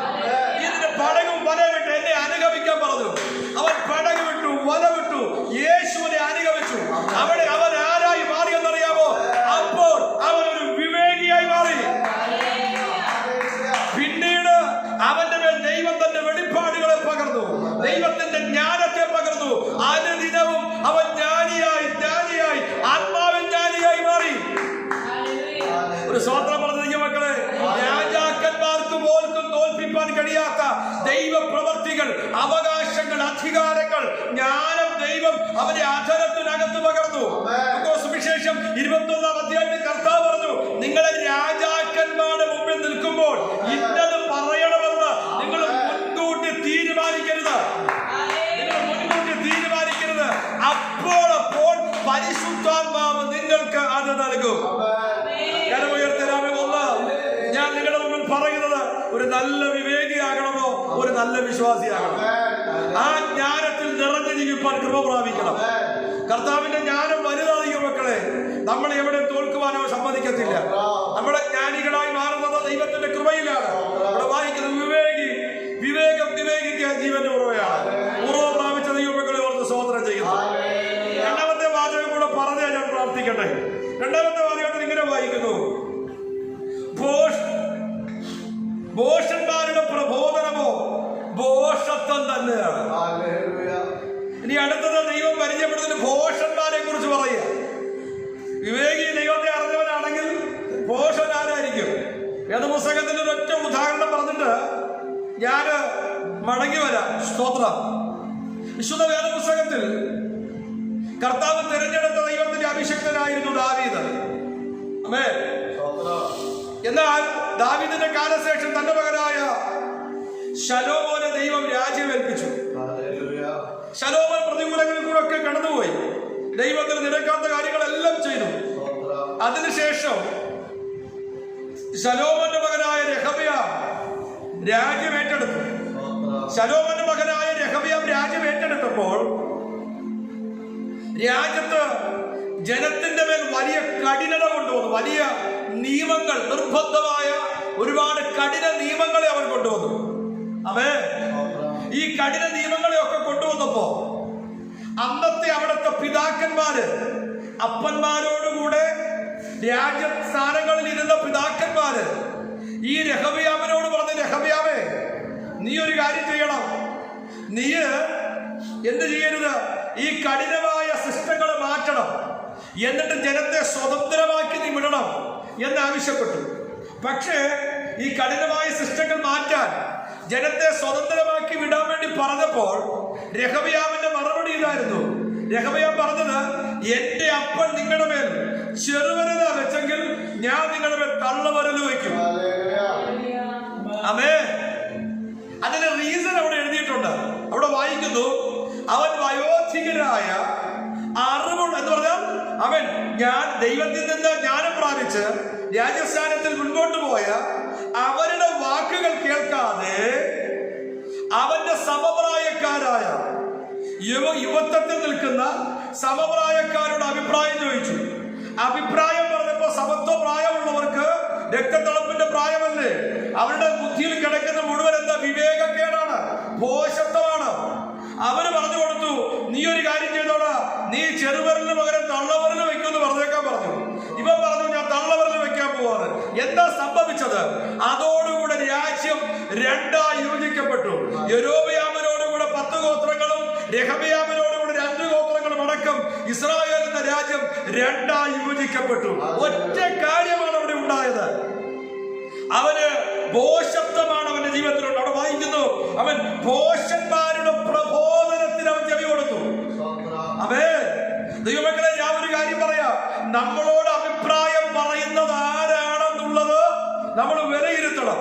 ഇതിന്റെ പടകും വല വിട്ട് എന്നെ അനുഗമിക്കാൻ പറഞ്ഞു. അവൻ പടക് വിട്ടു, വല വിട്ടു, യേശുവിനെ അനുഗമിച്ചു. അവിടെ അവൻ ആരായി മാറിയെന്നറിയാമോ? അപ്പോൾ അവൻ ഒരു വിവേകിയായി മാറി. പിന്നീട് അവന്റെ മേൽ ദൈവം തന്റെ വെളിപ്പാടുകളെ പകർന്നു, ദൈവത്തിന്റെ ജ്ഞാനത്തെ പകർന്നു. അനുദിനവും അവൻ ജ്ഞാനിയായി ജ്ഞാനിയായി ആത്മാവിൽ ജ്ഞാനിയായി മാറി. ഒരു സ്വതന്ത്രം പറഞ്ഞ മക്കളെ, രാജാക്കന്മാർക്ക് പോലും തോൽപ്പിക്കാൻ കഴിയാത്ത ദൈവ പ്രവർത്തികൾ, അവകാശങ്ങൾ, അധികാരങ്ങൾ, ജ്ഞാനം ദൈവം അവന്റെ അധരത്തിനകത്ത് പകർന്നു. സുവിശേഷം 21-ാം അധ്യായത്തിൽ കർത്താവ് പറഞ്ഞു, നിങ്ങളെ രാജാക്കന്മാരുടെ മുമ്പിൽ നിൽക്കുമ്പോൾ ഇന്നത് പറയണമെന്ന് നിങ്ങൾ മുൻകൂട്ടി തീരുമാനിക്കരുത്. നിങ്ങൾ മുൻകൂട്ടി തീരുമാനിക്കരുത്. അപ്പോൾ പരിശുദ്ധാത്മാവ് നിങ്ങൾക്ക് അത് നൽകും. ഞാൻ നിങ്ങളുടെ മുമ്പിൽ പറയുന്നത്, ഒരു നല്ല വിവേകിയാകണമോ ഒരു നല്ല വിശ്വാസിയാകണം. ആ ജ്ഞാനത്തിൽ നിറഞ്ഞു ജീവിക്കാൻ കൃപ പ്രാപിക്കണം. കർത്താവിന്റെ ജ്ഞാനം വലുതായിരിക്കും മക്കളെ. നമ്മൾ എവിടെ തോൽക്കുവാനോ സമ്മതിക്കത്തില്ല. നമ്മുടെ ജ്ഞാനികളായി മാറുന്നത് ദൈവത്തിന്റെ കൃപയിലാണ്. ഇവിടെ വായിക്കുന്നത് വിവേകിക്ക് ജീവന്റെ ഉറവയാണ്. ഉറവ പ്രാപിച്ച ദൈവമക്കളെ ഓർത്ത് സ്തോത്രം ചെയ്യുന്നു. രണ്ടാമത്തെ വാചകം കൂടെ പറഞ്ഞാൽ ഞാൻ പ്രാർത്ഥിക്കട്ടെ. രണ്ടാമത്തെ വാചകത്തിൽ ഇങ്ങനെ വായിക്കുന്നു, ഭോഷന്മാരുടെ പ്രബോധനമോ ഭോഷത്വം തന്നെയാണ്. ഇനി അടുത്തത് ദൈവം പരിചയപ്പെടുന്നതിന് ഭോഷന്മാരെ കുറിച്ച് പറയുക. വിവേകി ദൈവത്തെ അറിഞ്ഞവനാണെങ്കിൽ ഭോഷൻ ആരായിരിക്കും? വേദപുസ്തകത്തിന്റെ ഒരൊറ്റ ഉദാഹരണം പറഞ്ഞിട്ട് ഞാൻ മടങ്ങി വരാം. സ്തോത്രം. വിശുദ്ധ വേദപുസ്തകത്തിൽ കർത്താവ് തിരഞ്ഞെടുത്ത ദൈവത്തിന്റെ അഭിഷിക്തനായിരുന്നു ദാവീദ്. ആമേൻ. എന്നാൽ ദാവീദിന്റെ കാലശേഷം തന്റെ മകനായ ശലോമോനെ ദൈവം രാജ്യമേൽപ്പിച്ചു. ശലോമോൻ പ്രതികൂലങ്ങളിൽ കൂടെ ഒക്കെ കടന്നുപോയി. ദൈവത്തിന് നിരക്കാത്ത കാര്യങ്ങളെല്ലാം ചെയ്തു. അതിനുശേഷം ശലോമോന്റെ മകനായ രെഹബെയാം രാജ്യം ഏറ്റെടുത്തു. ശലോമോന്റെ മകനായ രെഹബെയാം രാജ്യം ഏറ്റെടുത്തപ്പോൾ രാജ്യത്ത് ജനത്തിന്റെ മേൽ വലിയ കഠിനത കൊണ്ടുവന്നു. വലിയ നിയമങ്ങൾ, നിർബന്ധമായ ഒരുപാട് കഠിന നിയമങ്ങളെ അവർ കൊണ്ടുവന്നു. ഈ കഠിന നിയമങ്ങളെ ഒക്കെ കൊണ്ടുവന്നപ്പോ അന്നത്തെ അവിടുത്തെ പിതാക്കന്മാര്, അപ്പന്മാരോടുകൂടെ രാജ്യസ്ഥാനങ്ങളിൽ ഇരുന്ന പിതാക്കന്മാര് ഈ രെഹബെയാമിനോട് പറഞ്ഞു, രെഹബെയാമേ, നീ ഒരു കാര്യം ചെയ്യണം. നീ എന്ത് ചെയ്യരുത്? ഈ കഠിനമായ സിസ്റ്റങ്ങളെ മാറ്റണം. എന്നിട്ട് ജനത്തെ സ്വതന്ത്രമാക്കി നീ വിടണം എന്ന് ആവശ്യപ്പെട്ടു. പക്ഷേ ഈ കഠിനമായ സിസ്റ്റങ്ങൾ മാറ്റാൻ, ജനത്തെ സ്വതന്ത്രമാക്കി വിടാൻ വേണ്ടി പറഞ്ഞപ്പോൾ രെഹബെയാമിന്റെ മറുപടി ഇതായിരുന്നു. രെഹബെയാം പറഞ്ഞത്, എന്റെ അപ്പൻ നിങ്ങളുടെ മേൽ ചെറുവരല വെച്ചെങ്കിൽ ഞാൻ നിങ്ങളുടെ മേൽ തള്ളവരല് വയ്ക്കും. ആമേൻ. അതിന്റെ റീസൺ അവിടെ എഴുതിയിട്ടുണ്ട്. അവിടെ വായിക്കുന്നു, അവൻ വയോധികരായ അറിവുള്ള എന്ന് പറഞ്ഞാൽ അവൻ ദൈവത്തിൽ നിന്ന് ജ്ഞാനം പ്രാപിച്ച് രാജസ്ഥാനത്തിൽ മുൻപോട്ട് പോയ അവരുടെ വാക്കുകൾ കേൾക്കാതെ അവന്റെ സമപ്രായക്കാരായ യുവത്വത്തിൽ നിൽക്കുന്ന സമപ്രായക്കാരുടെ അഭിപ്രായം ചോദിച്ചു. അഭിപ്രായം പറഞ്ഞപ്പോ സമത്വ പ്രായമുള്ളവർക്ക് രക്തത്തിളപ്പിന്റെ പ്രായമല്ലേ? അവരുടെ ബുദ്ധിയിൽ കിടക്കുന്ന മുഴുവൻ എന്താ? വിവേകക്കേടാണ്, ഭോഷത്വമാണ്. അവര് പറഞ്ഞു കൊടുത്തു, നീ ഒരു കാര്യം ചെയ്തോടാ, നീ ചെറുവരലിന് പകരം തള്ളവരല് വെക്കുമെന്ന് പറഞ്ഞേക്കാൻ പറഞ്ഞു. ഇവൻ പറഞ്ഞു, ഞാൻ തള്ളവരല് വെക്കാൻ പോവാണ്. എന്താ സംഭവിച്ചത്? അതോടുകൂടെ രാജ്യം രണ്ടായി യോജിക്കപ്പെട്ടു. യൊരോബെയാമിനോടുകൂടെ 10 ഗോത്രങ്ങളും രെഹബെയാമിനോടുകൂടെ 2 ഗോത്രങ്ങളും അടക്കം ഇസ്രായേൽ എന്ന രാജ്യം രണ്ടായി യോജിക്കപ്പെട്ടു. ഒറ്റ കാര്യമാണ് അവിടെ ഉണ്ടായത്. അവന് ഭോഷത്വമാണ് അവന്റെ ജീവിതത്തിലുണ്ട്. അവിടെ വായിക്കുന്നു, അവൻ ഭോഷന്മാരുടെ പ്രബോധനത്തിന് അവൻ ചെവി കൊടുത്തു. ദൈവമക്കളെ, ഞാൻ ഒരു കാര്യം പറയാം. നമ്മളോട് അഭിപ്രായം പറയുന്നത് ആരാണെന്നുള്ളത് നമ്മൾ വിലയിരുത്തണം.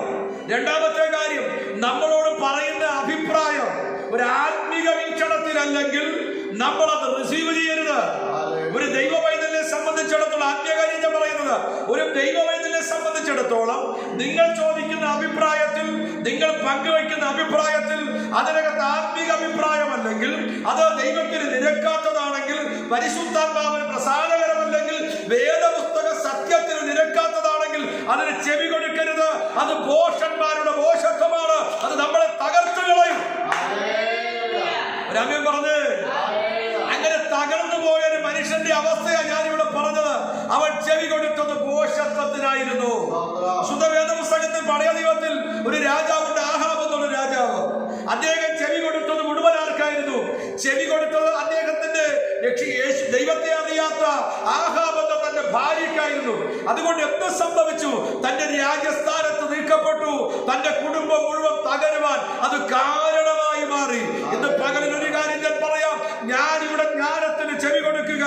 രണ്ടാമത്തെ കാര്യം, നമ്മളോട് പറയുന്ന അഭിപ്രായം ഒരു ആത്മീക വീക്ഷണത്തിലല്ലെങ്കിൽ നമ്മൾ അത് റിസീവ് ചെയ്യരുത്. ഒരു ദൈവ പൈതലിനെ സംബന്ധിച്ചിടത്തോളം, ആത്മീയകാര്യം ഞാൻ പറയുന്നത്, ഒരു ദൈവ പൈതലിനെ സംബന്ധിച്ചിടത്തോളം നിങ്ങൾ ചോദിക്കുന്ന അഭിപ്രായത്തിൽ, നിങ്ങൾ പങ്കുവയ്ക്കുന്ന അഭിപ്രായത്തിൽ അതിനകത്ത് ആത്മീക അഭിപ്രായമല്ലെങ്കിൽ, അത് ദൈവത്തിന് നിരക്കാത്തതാണെങ്കിൽ, പരിശുദ്ധാത്മാവിന് പ്രസാദകരമല്ലെങ്കിൽ, വേദപുസ്തക സത്യത്തിന് നിരക്കാത്തതാണെങ്കിൽ അതിന് ചെവി കൊടുക്കരുത്. അത് ഭോഷന്മാരുടെ ഭോഷത്വമാണ്. അത് നമ്മളെ തകർത്തു കളയും. രാമ്യം പറഞ്ഞ് അങ്ങനെ തകർന്നു പോയ ഒരു മനുഷ്യന്റെ അവസ്ഥയാണ് ഞാനിവിടെ പറഞ്ഞത്. അവൻ ചെവി കൊടുത്തത് ഭോഷത്വത്തിനായിരുന്നു. ശുദ്ധവേദ പുസ്തകത്തിൽ പഴയ നിയമത്തിൽ ഒരു രാജാവുണ്ട്, ആഹാബ് എന്നുള്ള രാജാവ്. അദ്ദേഹം ചെവി കൊടുത്തത് മുഴുവൻ ആർക്കായിരുന്നു? ചെവി കൊടുത്തത് അദ്ദേഹത്തിന്റെ ദൈവത്തെ അറിയാത്ത ആഹാബ് എന്ന തന്റെ ഭാര്യയ്ക്കായിരുന്നു. അതുകൊണ്ട് എന്ത് സംഭവിച്ചു? തന്റെ രാജ്യസ്ഥാനത്ത് നീക്കപ്പെട്ടു. തന്റെ കുടുംബം മുഴുവൻ തകരുവാൻ അത് കാരണമായി മാറി. ഇന്ന് പകലിൽ ഒരു കാര്യം ഞാൻ പറയാം, ഞാനിവിടെ ജ്ഞാനത്തിന് ചെവി കൊടുക്കുക,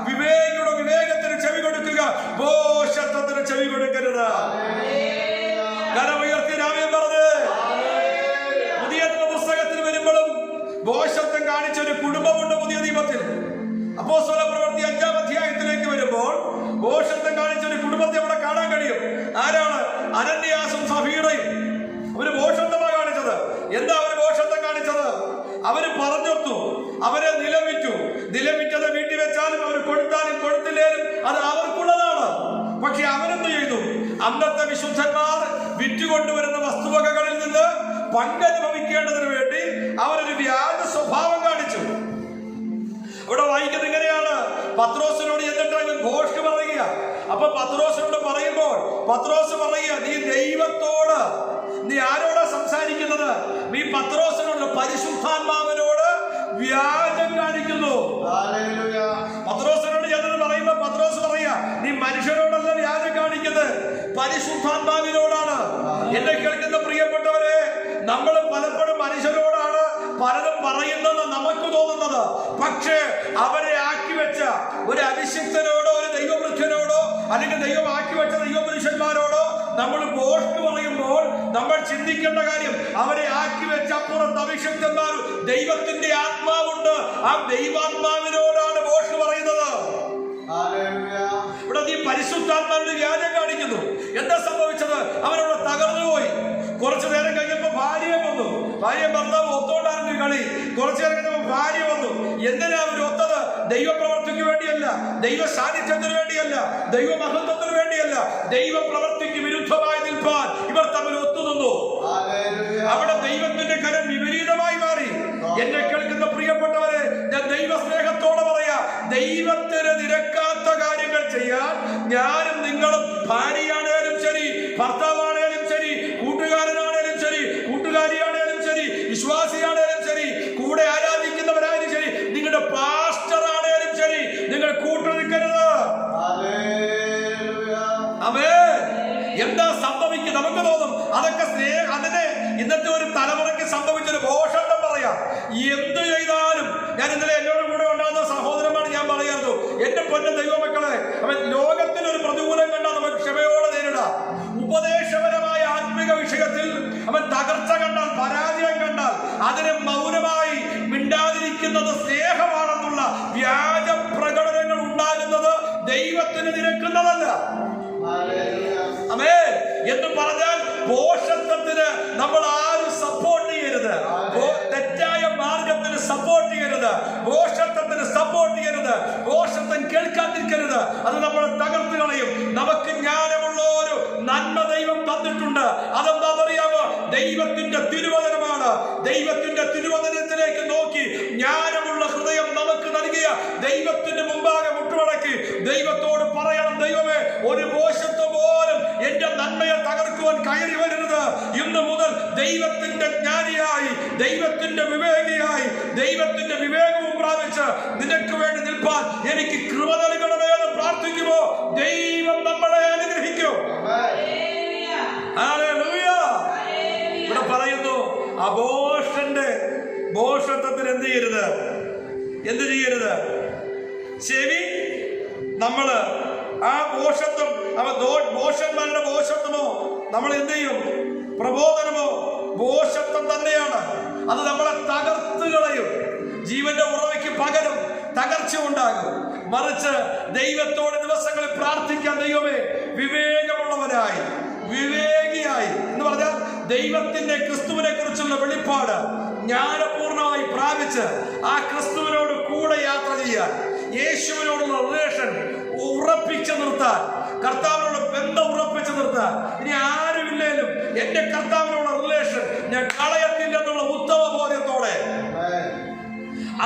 വിവേകിയുടെ വിവേകത്തിന് ചെവി കൊടുക്കുക, ഭോഷത്വത്തിന് ചെവി കൊടുക്കരുത്. കരമുയർത്തി രാമൻ പറഞ്ഞ് പുതിയ പുസ്തകത്തിൽ വരുമ്പോഴും ഭോഷത്വം കാണിച്ച ഒരു കുടുംബമുണ്ട് പുതിയ നിയമത്തിൽ. അപ്പോസ്തല പ്രവൃത്തി 5-ാം അധ്യായത്തിലേക്ക് വരുമ്പോൾ ഭോഷത്വം കാണിച്ച ഒരു കുടുംബത്തെ അവിടെ കാണാൻ കഴിയും. ആരാണ്? അനന്യാസും സഫീറയും. അവര് ഭോഷത്വമാണ് കാണിച്ചത്. എന്താ അവര് ഭോഷത്വം കാണിച്ചത്? അവര് പറഞ്ഞൊത്തു, അവരെ നിലവിറ്റു. നിലവിറ്റത് വീട്ടിൽ വെച്ചാലും അവർ കൊടുത്താലും കൊടുത്തില്ലേലും അത് അവർക്കുള്ളതാണ്. പക്ഷെ അവരെന്ത് ചെയ്തു? അന്നത്തെ വിശുദ്ധന്മാർ വിറ്റുകൊണ്ടുവരുന്ന വസ്തുവകകളിൽ നിന്ന് പങ്കനുഭവിക്കേണ്ടതിന് വേണ്ടി അവരൊരു വ്യാജ സ്വഭാവം കാണിച്ചു. ഇവിടെ വായിക്കുന്നത് ഇങ്ങനെയാണ്, പത്രോസിനോട് എന്നിട്ട് ഇവൻ ഭോഷ്ക് പറയുക. അപ്പൊ പത്രോസിനോട് പറയുമ്പോൾ പത്രോസ് പറയുക, നീ ദൈവത്തോട്, നീ ആരോടാ സംസാരിക്കുന്നത്? നീ പത്രോസിനോട്, പരിശുദ്ധാത്മാവിനോട് വ്യാജം കാണിക്കുന്നു. പത്രോസിനോട് ചെന്നത് പറയുമ്പോ പത്രോസ് പറയാ, നീ മനുഷ്യരോടല്ല വ്യാജം കാണിക്കുന്നത്, പരിശുദ്ധാത്മാവിനോടാണ്. എന്നെ കേൾക്കുന്ന പ്രിയപ്പെട്ടവരെ, നമ്മൾ പലപ്പോഴും മനുഷ്യരോടാണ് പലതും പറയുന്നത് നമുക്ക് തോന്നുന്നത്. പക്ഷേ അവരെ ആക്കി വെച്ച ഒരു അഭിഷിക്തനോടോ ഒരു ദൈവവൃദ്ധനോടോ അല്ലെങ്കിൽ ദൈവം ആക്കി വെച്ച ദൈവപുരുഷന്മാരോടോ നമ്മൾ ഭോഷ്ക് പറയുമ്പോൾ നമ്മൾ ചിന്തിക്കേണ്ട കാര്യം, അവരെ ആക്കി വെച്ച അപ്പുറത്ത് അഭിഷിക്തന്മാർ, ദൈവത്തിന്റെ ആത്മാവുണ്ട്. ആ ദൈവാത്മാവിനോടാണ് ഭോഷ്ക് പറയുന്നത്. ഇവിടെ നീ പരിശുദ്ധാത്മാവിന്റെ വ്യാജം കാണിക്കുന്നു. എന്താ സംഭവിച്ചത്? അവരോട് തകർന്നുപോയി. കുറച്ചു നേരം കഴിഞ്ഞപ്പോ ഭാര്യ വന്നു. ഭാര്യ ഭർത്താവ് ഒത്തോണ്ടായിരുന്നു കളി. കുറച്ചു നേരം കഴിഞ്ഞപ്പോ ഭാര്യ വന്നു. എന്തിനാ അവർ ഒത്തത്? ദൈവപ്രവർത്തിക്ക് വേണ്ടിയല്ല, ദൈവ സാന്നിധ്യത്തിന് വേണ്ടിയല്ല, ദൈവമഹത്വത്തിന് വേണ്ടിയല്ല, ദൈവപ്രവർത്തിക്ക് വിരുദ്ധമായി നിൽപ്പാൻ ഇവർ തമ്മിൽ ഒത്തുനിന്നു. അവിടെ ദൈവത്തിന്റെ കരം വിപരീതമായി മാറി. എന്നെ കേൾക്കുന്ന പ്രിയപ്പെട്ടവരെ, ഞാൻ ദൈവ സ്നേഹത്തോടെ പറയാ, ദൈവത്തിന് നിരക്കാത്ത കാര്യങ്ങൾ ചെയ്യാൻ ഞാനും നിങ്ങളും, ഭാര്യയാണേലും ശരി, ഭർത്താവാണേലും ശരി, കൂട്ടുകാരനാണേലും ശരി, കൂട്ടുകാരിയാണേലും ശരി, വിശ്വാസിയാണേലും ശരി, കൂടെ ആരാധിക്കുന്നവരായാലും ശരി, നിങ്ങളുടെ പാസ്റ്റർ ആണേലും ശരി, നിങ്ങൾ കൂട്ടുനിൽക്കരുത്. എന്താ സംഭവിക്കും? നമുക്ക് തോന്നും അതൊക്കെ അതിനെ ഇന്നത്തെ ഒരു തലമുറയ്ക്ക് സംഭവിച്ചൊരു ഭോഷത്വം പറയാം. എന്ത് ചെയ്താലും, ഞാൻ ഇന്നലെ എന്നോട് കൂടെ ഉണ്ടാകുന്ന സഹോദരന്മാർ ഞാൻ പറയാറുണ്ട്, എന്റെ പൊന്ന ദൈവമക്കളെ, അവൻ ലോകത്തിനൊരു പ്രതികൂലം കണ്ടാൽ നമുക്ക് ക്ഷമയോടെ നേരിടാം. ഉപദേശപരമായ ആത്മിക വിഷയത്തിൽ അവൻ തകർച്ച കണ്ടാൽ, പരാജയം കണ്ടാൽ അതിനെ മൗനമായി മിണ്ടാതിരിക്കുന്നത് സ്നേഹമാണെന്നുള്ള വ്യാജ പ്രകടനങ്ങൾ ഉണ്ടാകുന്നത് ദൈവത്തിന് നിരക്കുന്നതല്ല. ആമേൻ എന്ന് പറഞ്ഞാൽ ഭോഷത്വത്തിന് നമ്മൾ ആരും സപ്പോർട്ട് ചെയ്യരുത്. തെറ്റായ മാർഗത്തിന് സപ്പോർട്ട് ചെയ്യരുത്. ഭോഷത്വത്തിന് സപ്പോർട്ട് ചെയ്യരുത്. ഭോഷത്വം കേൾക്കാതിരിക്കരുത്. അത് നമ്മളെ തകർത്ത് കളയും. നമുക്ക് ജ്ഞാനമുള്ള ഒരു നന്മ ദൈവം തന്നിട്ടുണ്ട്. അതെന്താണെന്നറിയാമോ? ദൈവത്തിന്റെ തിരുവചനമാണ്. ദൈവത്തിന്റെ തിരുവചനത്തിലേക്ക് നോക്കി ജ്ഞാനമുള്ള ഹൃദയം നമുക്ക് നൽകിയ ദൈവത്തിന്റെ മുമ്പാകെ മുട്ടുമടക്കി ദൈവത്തോട് പറയണം, ദൈവമേ, ഒരു ഭോഷത്വം പോലും എന്റെ നന്മയെ തകർക്കുവാൻ കയറി വരരുത്. ഇന്ന് മുതൽ ദൈവത്തിന്റെ ജ്ഞാനിയായി, ദൈവത്തിന്റെ വിവേകിയായി, ദൈവത്തിന്റെ വിവേകവും പ്രാപിച്ച് നിനക്ക് വേണ്ടി നിൽപ്പാൻ എനിക്ക് കൃപ നൽകണമേ എന്ന് പ്രാർത്ഥിക്കുമോ ദൈവം നമ്മളെ അനുഗ്രഹിക്കും. ഇവിടെ പറയുന്നു, അബോഷന്റെ ഭോഷത്വത്തിന് എന്ത് ചെയ്യരുത്? എന്ത് ചെയ്യരുത്? ചെവി നമ്മള് ആ ഭോഷത്വം, ഭോഷന്മാരുടെ ഭോഷത്വമോ നമ്മൾ എന്ത് ചെയ്യും? പ്രബോധനമോ ഭോഷത്വം തന്നെയാണ്. അത് നമ്മളെ തകർത്ത് കളയും. ജീവന്റെ ഉറവയ്ക്ക് പകരം തകർച്ച ഉണ്ടാകും. മറിച്ച് ദൈവത്തോട് ദിവസങ്ങളിൽ പ്രാർത്ഥിക്കാൻ, ദൈവമേ വിവേകമുള്ളവനായി, വിവേകിയായി എന്ന് പറഞ്ഞാൽ ദൈവത്തിന്റെ ക്രിസ്തുവിനെ കുറിച്ചുള്ള വെളിപ്പാട് ജ്ഞാനപൂർണമായി പ്രാപിച്ച് ആ ക്രിസ്തുവിനോട് കൂടെ യാത്ര ചെയ്യാൻ, യേശുവിനോടുള്ള റിലേഷൻ ഉറപ്പിച്ചു നിർത്താൻ, കർത്താവിനോട് ബന്ധം ഉറപ്പിച്ചു നിർത്താൻ. ഇനി ആരുമില്ലേലും എന്റെ കർത്താവിനോടുള്ള റിലേഷൻ ഞാൻ കളയത്തില്ലെന്നുള്ള ഉത്തമ ബോധ്യത്തോടെ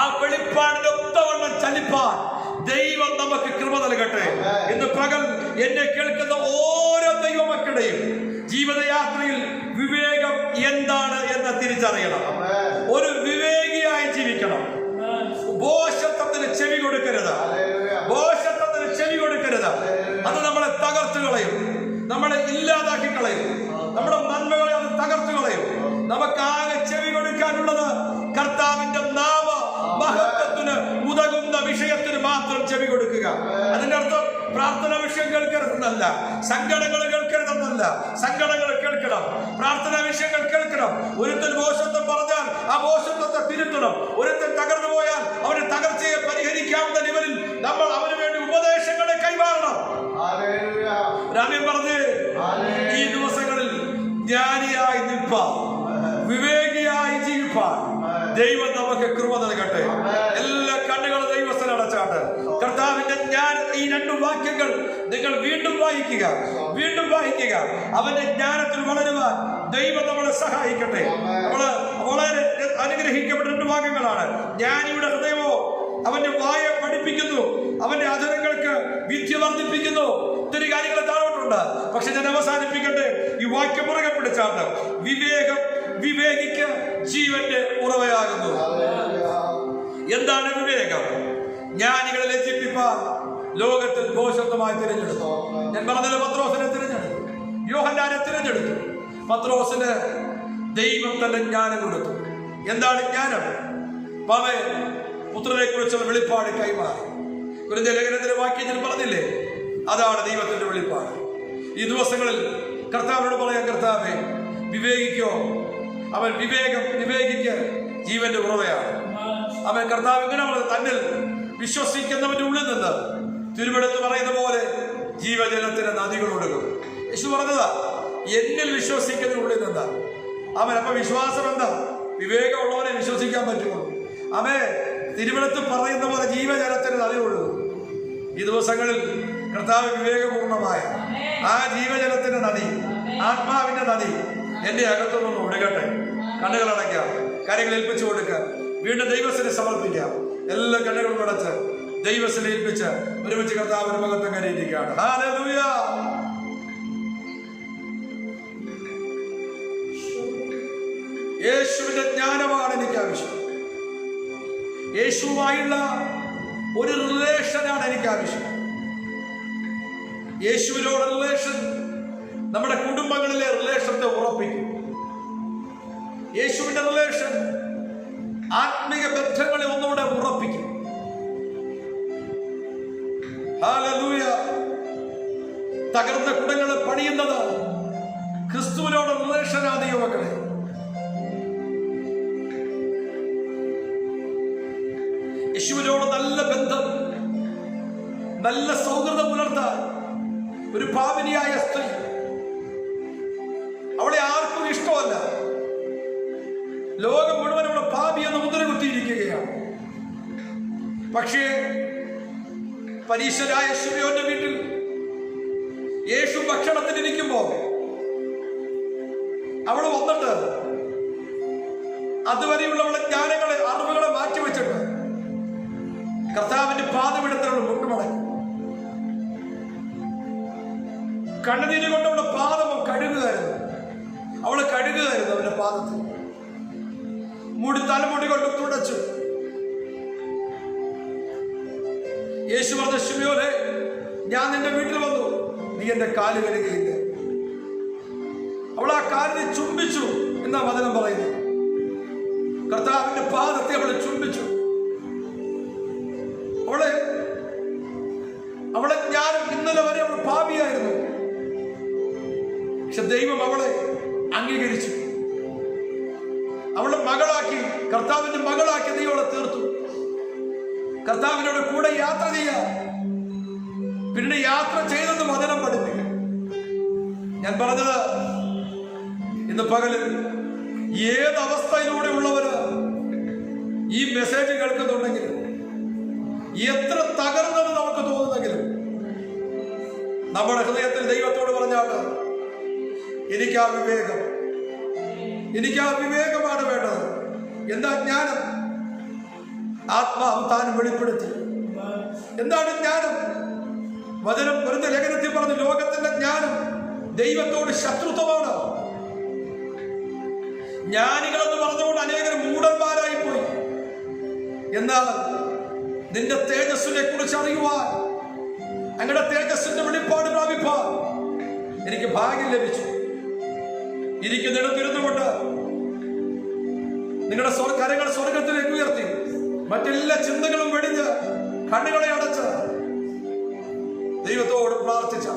ആ വെളിപ്പാടിന്റെ ഒത്തവണ്ണം ചലിപ്പാൻ ദൈവം നമുക്ക് കൃപ നൽകട്ടെ. ഇന്ന് പകൽ എന്നെ കേൾക്കുന്ന ഓരോ ദൈവമക്കളുടെയും ജീവിതയാത്രയിൽ വിവേകം എന്താണ് എന്ന് തിരിച്ചറിയണം. ഒരു വിവേകിയായി ജീവിക്കണം. ഭോഷത്വത്തിന് ചെവി കൊടുക്കരുത്. ഭോഷത്വത്തിന് ചെവി കൊടുക്കരുത്. അത് നമ്മളെ തകർത്ത് കളയും, നമ്മളെ ഇല്ലാതാക്കി കളയും, നമ്മുടെ നന്മകളെ അത് തകർത്ത് കളയും. നമുക്കാകെ ചെവി കൊടുക്കാനുള്ളത് കർത്താവിന്റെ നാമ മഹത്വത്തിന് ഉതകുന്ന വിഷയത്തിന് മാത്രം ചെവി കൊടുക്കുക. അതിന്റെ അർത്ഥം പ്രാർത്ഥന വിഷയം കേൾക്കരുതെന്നല്ല, സങ്കടങ്ങൾ കേൾക്കരുതെന്നല്ല. സങ്കടങ്ങൾ കേൾക്കണം, പ്രാർത്ഥനാ വിഷയങ്ങൾ കേൾക്കണം. ഒരുത്തൻ ഭോഷത്വം പറഞ്ഞാൽ ആ ഭോഷത്വത്തെ തിരുത്തണം. ഒരുത്തൻ തകർന്നു പോയാൽ അവന്റെ തകർച്ചയെ പരിഹരിക്കാവുന്ന ലെവലിൽ നമ്മൾ അവന് വേണ്ടി ഉപദേശങ്ങളെ കൈമാറണം. രാമ്യം പറഞ്ഞ് ഈ ദിവസങ്ങളിൽ ജ്ഞാനിയായി നിൽപ്പാൻ, വിവേകിയായി ജീവിപ്പാൻ ദൈവം നമുക്ക് കൃപ നൽകട്ടെ. എല്ലാ കണ്ണുകളും ദൈവസ്ഥ അടച്ചാട്ട് കർത്താവിന്റെ ജ്ഞാന ഈ രണ്ടു വാക്യങ്ങൾ നിങ്ങൾ വീണ്ടും വായിക്കുക, വീണ്ടും വായിക്കുക. അവന്റെ ജ്ഞാനത്തിൽ വളരുവാൻ ദൈവം നമ്മളെ സഹായിക്കട്ടെ. നമ്മള് വളരെ അനുഗ്രഹിക്കപ്പെട്ട രണ്ട് വാക്യങ്ങളാണ്. ജ്ഞാനിയുടെ ഹൃദയമോ അവന്റെ വായ പഠിപ്പിക്കുന്നു, അവന്റെ അധരങ്ങൾക്ക് വിദ്യ വർദ്ധിപ്പിക്കുന്നു. ഒത്തിരി കാര്യങ്ങൾ താഴോട്ടുണ്ട്. പക്ഷെ ഞാൻ അവസാനിപ്പിക്കട്ടെ ഈ വാക്യം മുറുകെ പിടിച്ചാണ്. വിവേകം വിവേകിക്ക് ജീവന്റെ ഉറവയാകുന്നു. എന്താണ് വിവേകം? ജ്ഞാനികളെ ലജ്ജിപ്പിപ്പാൻ ലോകത്തിൽ ഭോഷത്വമായി തിരഞ്ഞെടുത്തു. ഞാൻ പറഞ്ഞത് പത്രോസിനെ തിരഞ്ഞെടുത്തു, യോഹന്നാനെ തിരഞ്ഞെടുത്തു. പത്രോസിന് ദൈവം തന്നെ ജ്ഞാനം കൊടുത്തു. എന്താണ് ജ്ഞാനം? പുത്രനെ കുറിച്ചുള്ള വെളിപ്പാട് കൈമാറി. കുരിന്ത്യ ലേഖനത്തിന്റെ വാക്യത്തിൽ പറഞ്ഞില്ലേ, അതാണ് ദൈവത്തിന്റെ വെളിപ്പാട്. ഈ ദിവസങ്ങളിൽ കർത്താവിനോട് പറയാൻ, കർത്താവേ വിവേകിക്കോ. അവൻ വിവേകിക്ക് ജീവന്റെ ഉറവയാണ്. അവൻ കർത്താവ് ഇങ്ങനെ പറഞ്ഞത്, തന്നിൽ വിശ്വസിക്കുന്നവന്റെ ഉള്ളിൽ നിന്ന് തിരുവെടുത്ത് പറയുന്ന പോലെ ജീവജലത്തിന് നദികൾ ഒഴുകും. യേശു പറഞ്ഞതാ, എന്നിൽ വിശ്വസിക്കുന്ന ഉള്ളിൽ നിന്നാ. അവൻ അപ്പൊ വിശ്വാസം എന്താ? വിവേകമുള്ളവനെ വിശ്വസിക്കാൻ പറ്റുമോ? അവൻ തിരുവെടുത്ത് പറയുന്ന പോലെ ജീവജലത്തിന് നദി ഒഴുകും. ഈ ദിവസങ്ങളിൽ കർത്താവ് വിവേകപൂർണമായ ആ ജീവജലത്തിന്റെ നദി, ആത്മാവിന്റെ നദി എന്റെ അകത്തുനിന്ന് ഒഴുകട്ടെ. കണ്ണുകൾ അടയ്ക്കാം, കാര്യങ്ങൾ ഏൽപ്പിച്ചു കൊടുക്കുക. വീണ്ടും ദൈവത്തിന് സമർപ്പിക്കാം. എല്ലാ കണ്ണുകളും അടച്ച് ദൈവത്തിന് ഏൽപ്പിച്ച് ഒരുമിച്ച് കർത്താവിന്റെ മുഖത്ത് കരയിരിക്കുകയാണ്. ഹല്ലേലൂയ. യേശുവിന്റെ ജ്ഞാനമാണ് എനിക്ക് ആവശ്യം. യേശുവുമായുള്ള ഒരു റിലേഷനാണ് എനിക്ക് ആവശ്യം. യേശുവിനോട് റിലേഷൻ നമ്മുടെ കുടുംബങ്ങളിലെ റിലേഷത്തെ ഉറപ്പിക്കും. യേശുവിന്റെ റിലേഷൻ ആത്മീയ ബന്ധങ്ങളെ ഒന്നുകൂടെ ഉറപ്പിക്കും. ഹല്ലേലൂയ. തകർന്ന കുടങ്ങളെ പണിയുന്നത് ക്രിസ്തുവിനോട് റിലേഷനാണ്. ദൈവമക്കളെ, യേശുവിനോട് നല്ല ബന്ധം, നല്ല സൗഹൃദം പുലർത്താൻ ഒരു പാപിനിയായ സ്ത്രീ, അവളെ ആർക്കും ഇഷ്ടമല്ല. ലോകം മുഴുവൻ അവളെ പാപി എന്ന് മുദ്ര കുത്തിയിരിക്കുകയാണ്. പക്ഷേ പരീശനായ ശിമയോന്റെ വീട്ടിൽ യേശു ഭക്ഷണത്തിനിരിക്കുമ്പോ അവള് വന്നിട്ട് അതുവരെയുള്ളവളെ ജ്ഞാനങ്ങളെ, അറിവുകളെ മാറ്റിവെച്ചിട്ട് കർത്താവിന്റെ പാദമെടുത്തവൾ മുട്ടുമടക്കി കണ്ണുനീര് കൊണ്ട് അവളുടെ പാദം കഴുകുകയായിരുന്നു. അവള് കഴുകുകയായിരുന്നു അവന്റെ പാദത്തിൽ. തലമുടി കൊണ്ട് തുടച്ചു. യേശു പറഞ്ഞ, ശിമയോനെ, ഞാൻ നിന്റെ വീട്ടിൽ വന്നു, നീ എന്റെ കാല് കഴുകുകയില്ല. അവൾ ആ കാലിനെ ചുംബിച്ചു എന്നാ വചനം പറയുന്നത്. കർത്താവിന്റെ പാദത്തെ അവളെ ചുംബിച്ചു. അവളെ ഞാൻ ഇന്നലെ വരെ അവൾ പാപിയായിരുന്നു. പക്ഷെ ദൈവം അവളെ അംഗീകരിച്ചു. അവളുടെ മകളാക്കി, കർത്താവിന്റെ മകളാക്കി ദൈവം തീർത്തു. കർത്താവിനോട് കൂടെ യാത്ര ചെയ്യാം. പിന്നെ യാത്ര ചെയ്തെന്ന് വചനം പഠിപ്പിക്കും. ഞാൻ പറഞ്ഞത്, ഇന്ന് പകലിൽ ഏത് അവസ്ഥയിലൂടെ ഉള്ളവര് ഈ മെസ്സേജ് കേൾക്കുന്നുണ്ടെങ്കിലും, എത്ര തകർന്നെന്ന് നമുക്ക് തോന്നുന്നെങ്കിലും, നമ്മുടെ ഹൃദയത്തിൽ ദൈവത്തോട് പറഞ്ഞാണ്, എനിക്ക് ആ വിവേകമാണ് വേണ്ടത്. എന്താ ജ്ഞാനം? ആത്മാവ് താൻ വെളിപ്പെടുത്തി. എന്താണ് ജ്ഞാനം? വചനം വെറുതെ ലേഖനത്തിൽ പറഞ്ഞു, ലോകത്തിന്റെ ജ്ഞാനം ദൈവത്തോട് ശത്രുത്വമാണ്. ജ്ഞാനികളെന്ന് പറഞ്ഞുകൊണ്ട് അനേകർ മൂഢന്മാരായി പോയി. എന്നാൽ നിന്റെ തേജസ്സിനെ കുറിച്ച് അറിയുവാൻ, അങ്ങയുടെ തേജസ്സിന്റെ വെളിപ്പാട് പ്രാപിപ്പാൻ എനിക്ക് ഭാഗ്യം ലഭിച്ചു. ഇരിക്കുന്നിടത്തിരുന്നുകൊണ്ട് നിങ്ങളുടെ കരങ്ങൾ സ്വർഗത്തിലേക്ക് ഉയർത്തി, മറ്റെല്ലാ ചിന്തകളും വെടിഞ്ഞ് കണ്ണുകളെ അടച്ച് ദൈവത്തോട് പ്രാർത്ഥിച്ച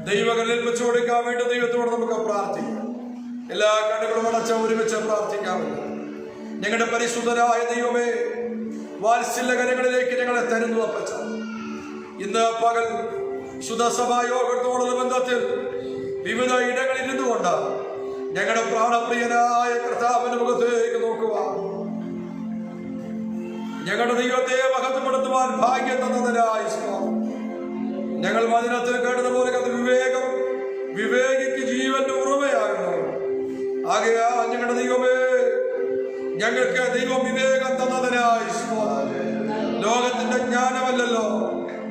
ദൈവങ്ങളിൽ വെച്ച് കൊടുക്കാൻ വേണ്ടി ദൈവത്തോട് നമുക്ക് പ്രാർത്ഥിക്കാം. എല്ലാ കണ്ണുകളും അടച്ച ഒരുമിച്ച് പ്രാർത്ഥിക്കാമല്ലോ. ഞങ്ങളുടെ പരിശുദ്ധരായ ദൈവമേ, വാത്സല്യകരങ്ങളിലേക്ക് ഞങ്ങളെ തരുന്നു അപ്പച്ച. ഇന്ന് പകൽ ശുദ്ധസഭായോഗത്തോടുള്ള ബന്ധത്തിൽ വിവിധ ഇടങ്ങളിൽ ഇരുന്നുകൊണ്ട് ഞങ്ങളുടെ പ്രാണപ്രിയനായ കർത്താവിന്റെ മുഖത്തേക്ക് നോക്കുക. ഞങ്ങളുടെ ദൈവത്തെ മഹത്വപ്പെടുത്തുവാൻ ഭാഗ്യം തന്നതിനായി സ്തോത്രം. ഞങ്ങൾ വചനത്തിൽ കേട്ടതുപോലെ വിവേകം വിവേകിക്ക് ജീവന്റെ ഉറവയാകുന്നു. ആകയാൽ ഞങ്ങളുടെ ദൈവമേ, ഞങ്ങൾക്ക് ദൈവം വിവേകം തന്നതിനായി സ്തോത്രം. ലോകത്തിന്റെ ജ്ഞാനമല്ലല്ലോ,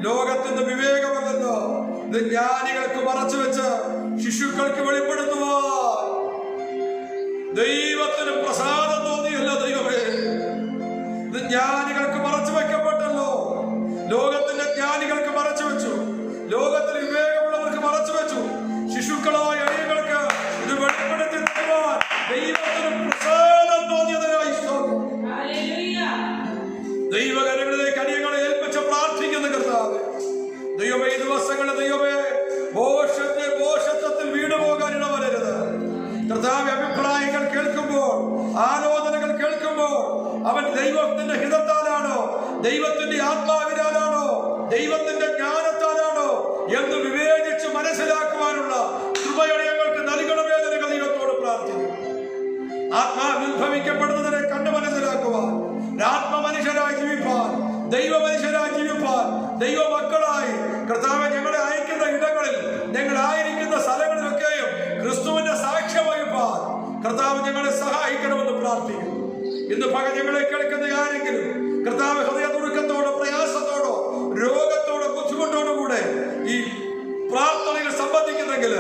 ലോകത്തിന്റെ വിവേകമല്ലല്ലോ, ഇത് ജ്ഞാനികൾക്ക് മറച്ചു വെച്ച് ശിശുക്കൾക്ക് വെളിപ്പെടുത്തുവാൻ ദൈവത്തിന് പ്രസാദം തോന്നിയല്ല ദൈവമേ. ജ്ഞാനികൾക്ക് മറച്ചു വെക്കപ്പെട്ടല്ലോ. ലോകത്തിന്റെ ജ്ഞാനികൾക്ക് മറച്ചു വെച്ചു, ലോകത്തിൽ വിവേകമുള്ളവർക്ക് മറച്ചു വെച്ചു. ശിശുക്കളായ അടിയങ്ങൾക്ക് ഇത് വെളിപ്പെടുത്തി തരുവാൻ ദൈവത്തിന് പ്രസാദം തോന്നിയതിനായി സ്തോത്രം. ദൈവകരങ്ങളിലേക്ക് അടിയങ്ങളെ ഏൽപ്പിച്ച് പ്രാർത്ഥിക്കുന്ന കർത്താവേ, ദൈവമേ ഈ ദിവസങ്ങളിൽ ദൈവമേ ഭോഷത്വത്തിൽ വീണുപോകാൻ ഇടവരരുത് കർത്താവേ. അഭിപ്രായങ്ങൾ കേൾക്കുമ്പോൾ, ആലോചനകൾ കേൾക്കുമ്പോൾ അവൻ ദൈവത്തിന്റെ ഹിതത്താലാണോ, ദൈവത്തിന്റെ ആത്മാവിനാലാണോ, ദൈവത്തിന്റെ ജ്ഞാനത്താലാണോ എന്ന് വിവേചിച്ച് മനസ്സിലാക്കുവാനുള്ള കൃപയുടെ ഞങ്ങൾക്ക് നൽകണമെന്ന് ദൈവത്തോട് പ്രാർത്ഥിക്കുന്നു. ആത്മാവിർഭവിക്കപ്പെടുന്നതിനെ കണ്ടു മനസ്സിലാക്കുവാൻ, ആത്മമനുഷ്യരായി ജീവിപ്പാൻ, ദൈവ മനുഷ്യരായി ജീവിപ്പാൻ, ദൈവ മക്കളായി കർത്താവ് ഞങ്ങളെ അയക്കുന്ന ഇടങ്ങളിൽ, ഞങ്ങളായിരിക്കുന്ന സ്ഥലങ്ങളിലൊക്കെയും ക്രിസ്തുവിന്റെ സാക്ഷ്യം വഹിപ്പാൻ കർത്താവ് ഞങ്ങളെ സഹായിക്കണമെന്ന് പ്രാർത്ഥിക്കുന്നു. ഇന്ന് പകൽ ഞങ്ങളെ കേൾക്കുന്ന ആരെങ്കിലും കർത്താവ് ഹൃദയതുടുക്കത്തോടോ പ്രയാസത്തോടോ രോഗത്തോടോ ബുദ്ധിമുട്ടോടോ കൂടെ ഈ പ്രാർത്ഥനയിൽ സംബന്ധിക്കുന്നെങ്കിൽ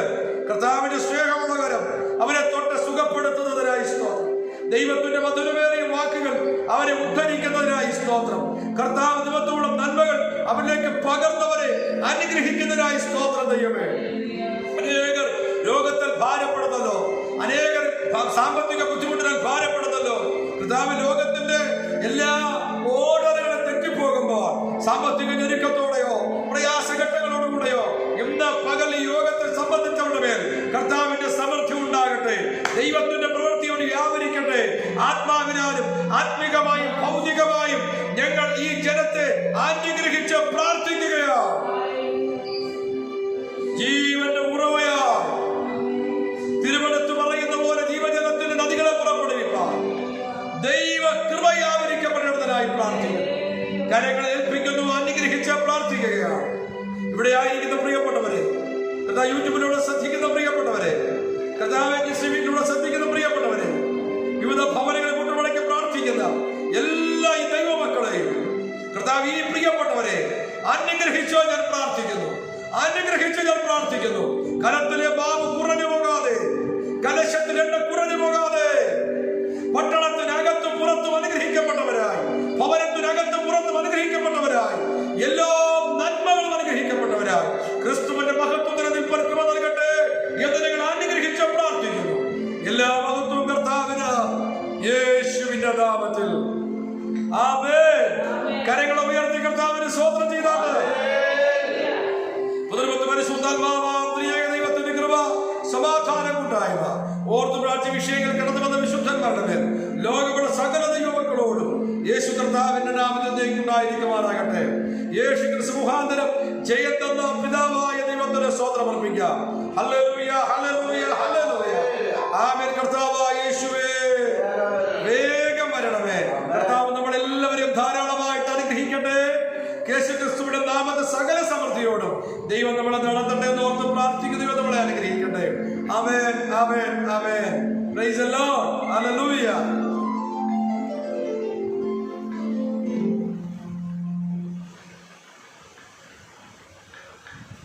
കർത്താവിന്റെ സ്നേഹമുള്ള കരം അവരെ തൊട്ട് സുഖപ്പെടുത്തുന്നതിനായി സ്തോത്രം. ദൈവത്തിന്റെ മധുരമേറിയ വാക്കുകൾ അവരെ ഉദ്ധരിക്കുന്നതിനായി സ്തോത്രം. കർത്താവ് ദിവസത്തോളം നന്മകൾ അവരിലേക്ക് പകർന്നവരെ അനുഗ്രഹിക്കുന്നതിനായി സ്തോത്രം. ദൈവമേ, അനേകർ രോഗത്തിൽ ഭാരപ്പെടുന്നല്ലോ, അനേകർ സാമ്പത്തിക ബുദ്ധിമുട്ടിനാൽ ഭാരപ്പെടുന്നല്ലോ കർത്താവ്. ലോകത്തിന്റെ എല്ലാ ഓർഡറുകളും തെറ്റിപ്പോകുമ്പോൾ സാമ്പത്തിക ഞെരുക്കത്തോടെയോ പ്രയാസഘട്ടങ്ങളോടുകൂടെയോ ഇന്ന് പകൽ ഈ യോഗത്തിൽ സംബന്ധിച്ചവരുടെ മേൽ കർത്താവിന്റെ സമൃദ്ധി ഉണ്ടാകട്ടെ. ദൈവത്തിന്റെ പ്രവൃത്തിയോട് വ്യാപരിക്കട്ടെ. ആത്മാവിനാലും ആത്മികമായും ഭൗതികമായും ഞങ്ങൾ ഈ ജനത്തെ അനുഗ്രഹിച്ച് പ്രാർത്ഥിക്കുകയാണ്. ജീവന്റെ ഉറവയാ തിരുവനന്തപുരത്ത് പറയുന്ന പോലെ ജീവജലത്തിന്റെ നദികളെ പുറപ്പെടുവിപ്പാൻ ദൈവ കൃപയാവരിക്കപ്പെടുന്നതിനായി പ്രാർത്ഥിക്കുന്നു. കരങ്ങളെ ഏൽപ്പിക്കുന്നു, അനുഗ്രഹിച്ച് പ്രാർത്ഥിക്കുകയാണ്. ഇവിടെ ആയിരിക്കുന്ന പ്രിയപ്പെട്ടവരെ, യൂട്യൂബിലൂടെ ശ്രദ്ധിക്കുന്ന പ്രിയപ്പെട്ടവരെ, കഥാവിലൂടെ ശ്രദ്ധിക്കുന്ന പ്രിയപ്പെട്ടവരെ, വിവിധ ഭവനങ്ങളെ കൊണ്ടുമുടക്കി പ്രാർത്ഥിക്കുന്ന എല്ലാ ഈ ദൈവമക്കളെയും കർത്താവ് ഈ പ്രിയപ്പെട്ടവരെ അനുഗ്രഹിച്ചോ ഞാൻ പ്രാർത്ഥിക്കുന്നു, അനുഗ്രഹിച്ച് ഞാൻ പ്രാർത്ഥിക്കുന്നു. കരത്തിലെ ബാബു കുറഞ്ഞു പോകാതെ, കലശത്തിൽ എണ്ണ കുറഞ്ഞു പോകാതെ, പട്ടണത്തിനകത്തും പുറത്തും അനുഗ്രഹിക്കപ്പെട്ടവരായി, ഭവനത്തിനകത്തും പുറത്തും അനുഗ്രഹിക്കപ്പെട്ടവരായി, എല്ലാ നന്മകളും അനുഗ്രഹിക്കപ്പെട്ടവരായി ക്രിസ്തുവിന്റെ മഹത്വത്തിന് നിൽപ്പൻ കൃപ നൽകട്ടെ എന്ന് നിങ്ങൾ അനുഗ്രഹിച്ച് പ്രാർത്ഥിക്കുന്നു. എല്ലാ മഹത്വവും കർത്താവിന് യേശുവിന്റെ നാമത്തിൽ. ആമേൻ. കരങ്ങൾ ഉയർത്തി കർത്താവിന് സ്തോത്രം ചെയ്താൽ ദൈവത്തിന്റെ കൃപ സമാധാനം ഉണ്ടായവ ഓർത്തു പ്രാർത്ഥി വിഷയങ്ങൾ കടന്നു വന്ന വിശുദ്ധന്മാരുടെ മേൽ ലോകമുള്ള സകല ദൈവമക്കളോടും യേശു കർത്താവിന്റെ നാമത്തിൽ ഉണ്ടായിരിക്കുമാറാകട്ടെ. യേശു ക്രിസ്തു മുഖാന്തരം ജയത്തെന്ന പിതാവായ ദൈവത്തിന് സ്തോത്രം അർപ്പിക്കാം. ഹല്ലേലൂയ, ഹല്ലേലൂയ, ഹല്ലേലൂയ. ആമേൻ. കർത്താവായ യേശുവേ, വേഗം വരണമേ. കർത്താവ് നമ്മളെല്ലാവരെയും ധാരാളമായിട്ട് അനുഗ്രഹിക്കട്ടെ. യേശുക്രിസ്തുവിന്റെ നാമത്തെ സകല സമൃദ്ധിയോടും ദൈവം നമ്മളെ നടത്തട്ടെ എന്ന് ഓർത്ത് പ്രാർത്ഥിക്കുന്ന ദൈവം നമ്മളെ അനുഗ്രഹിക്കട്ടെ. ആമേൻ, ആമേൻ, ആമേൻ. Praise the lord. ഹല്ലേലൂയ.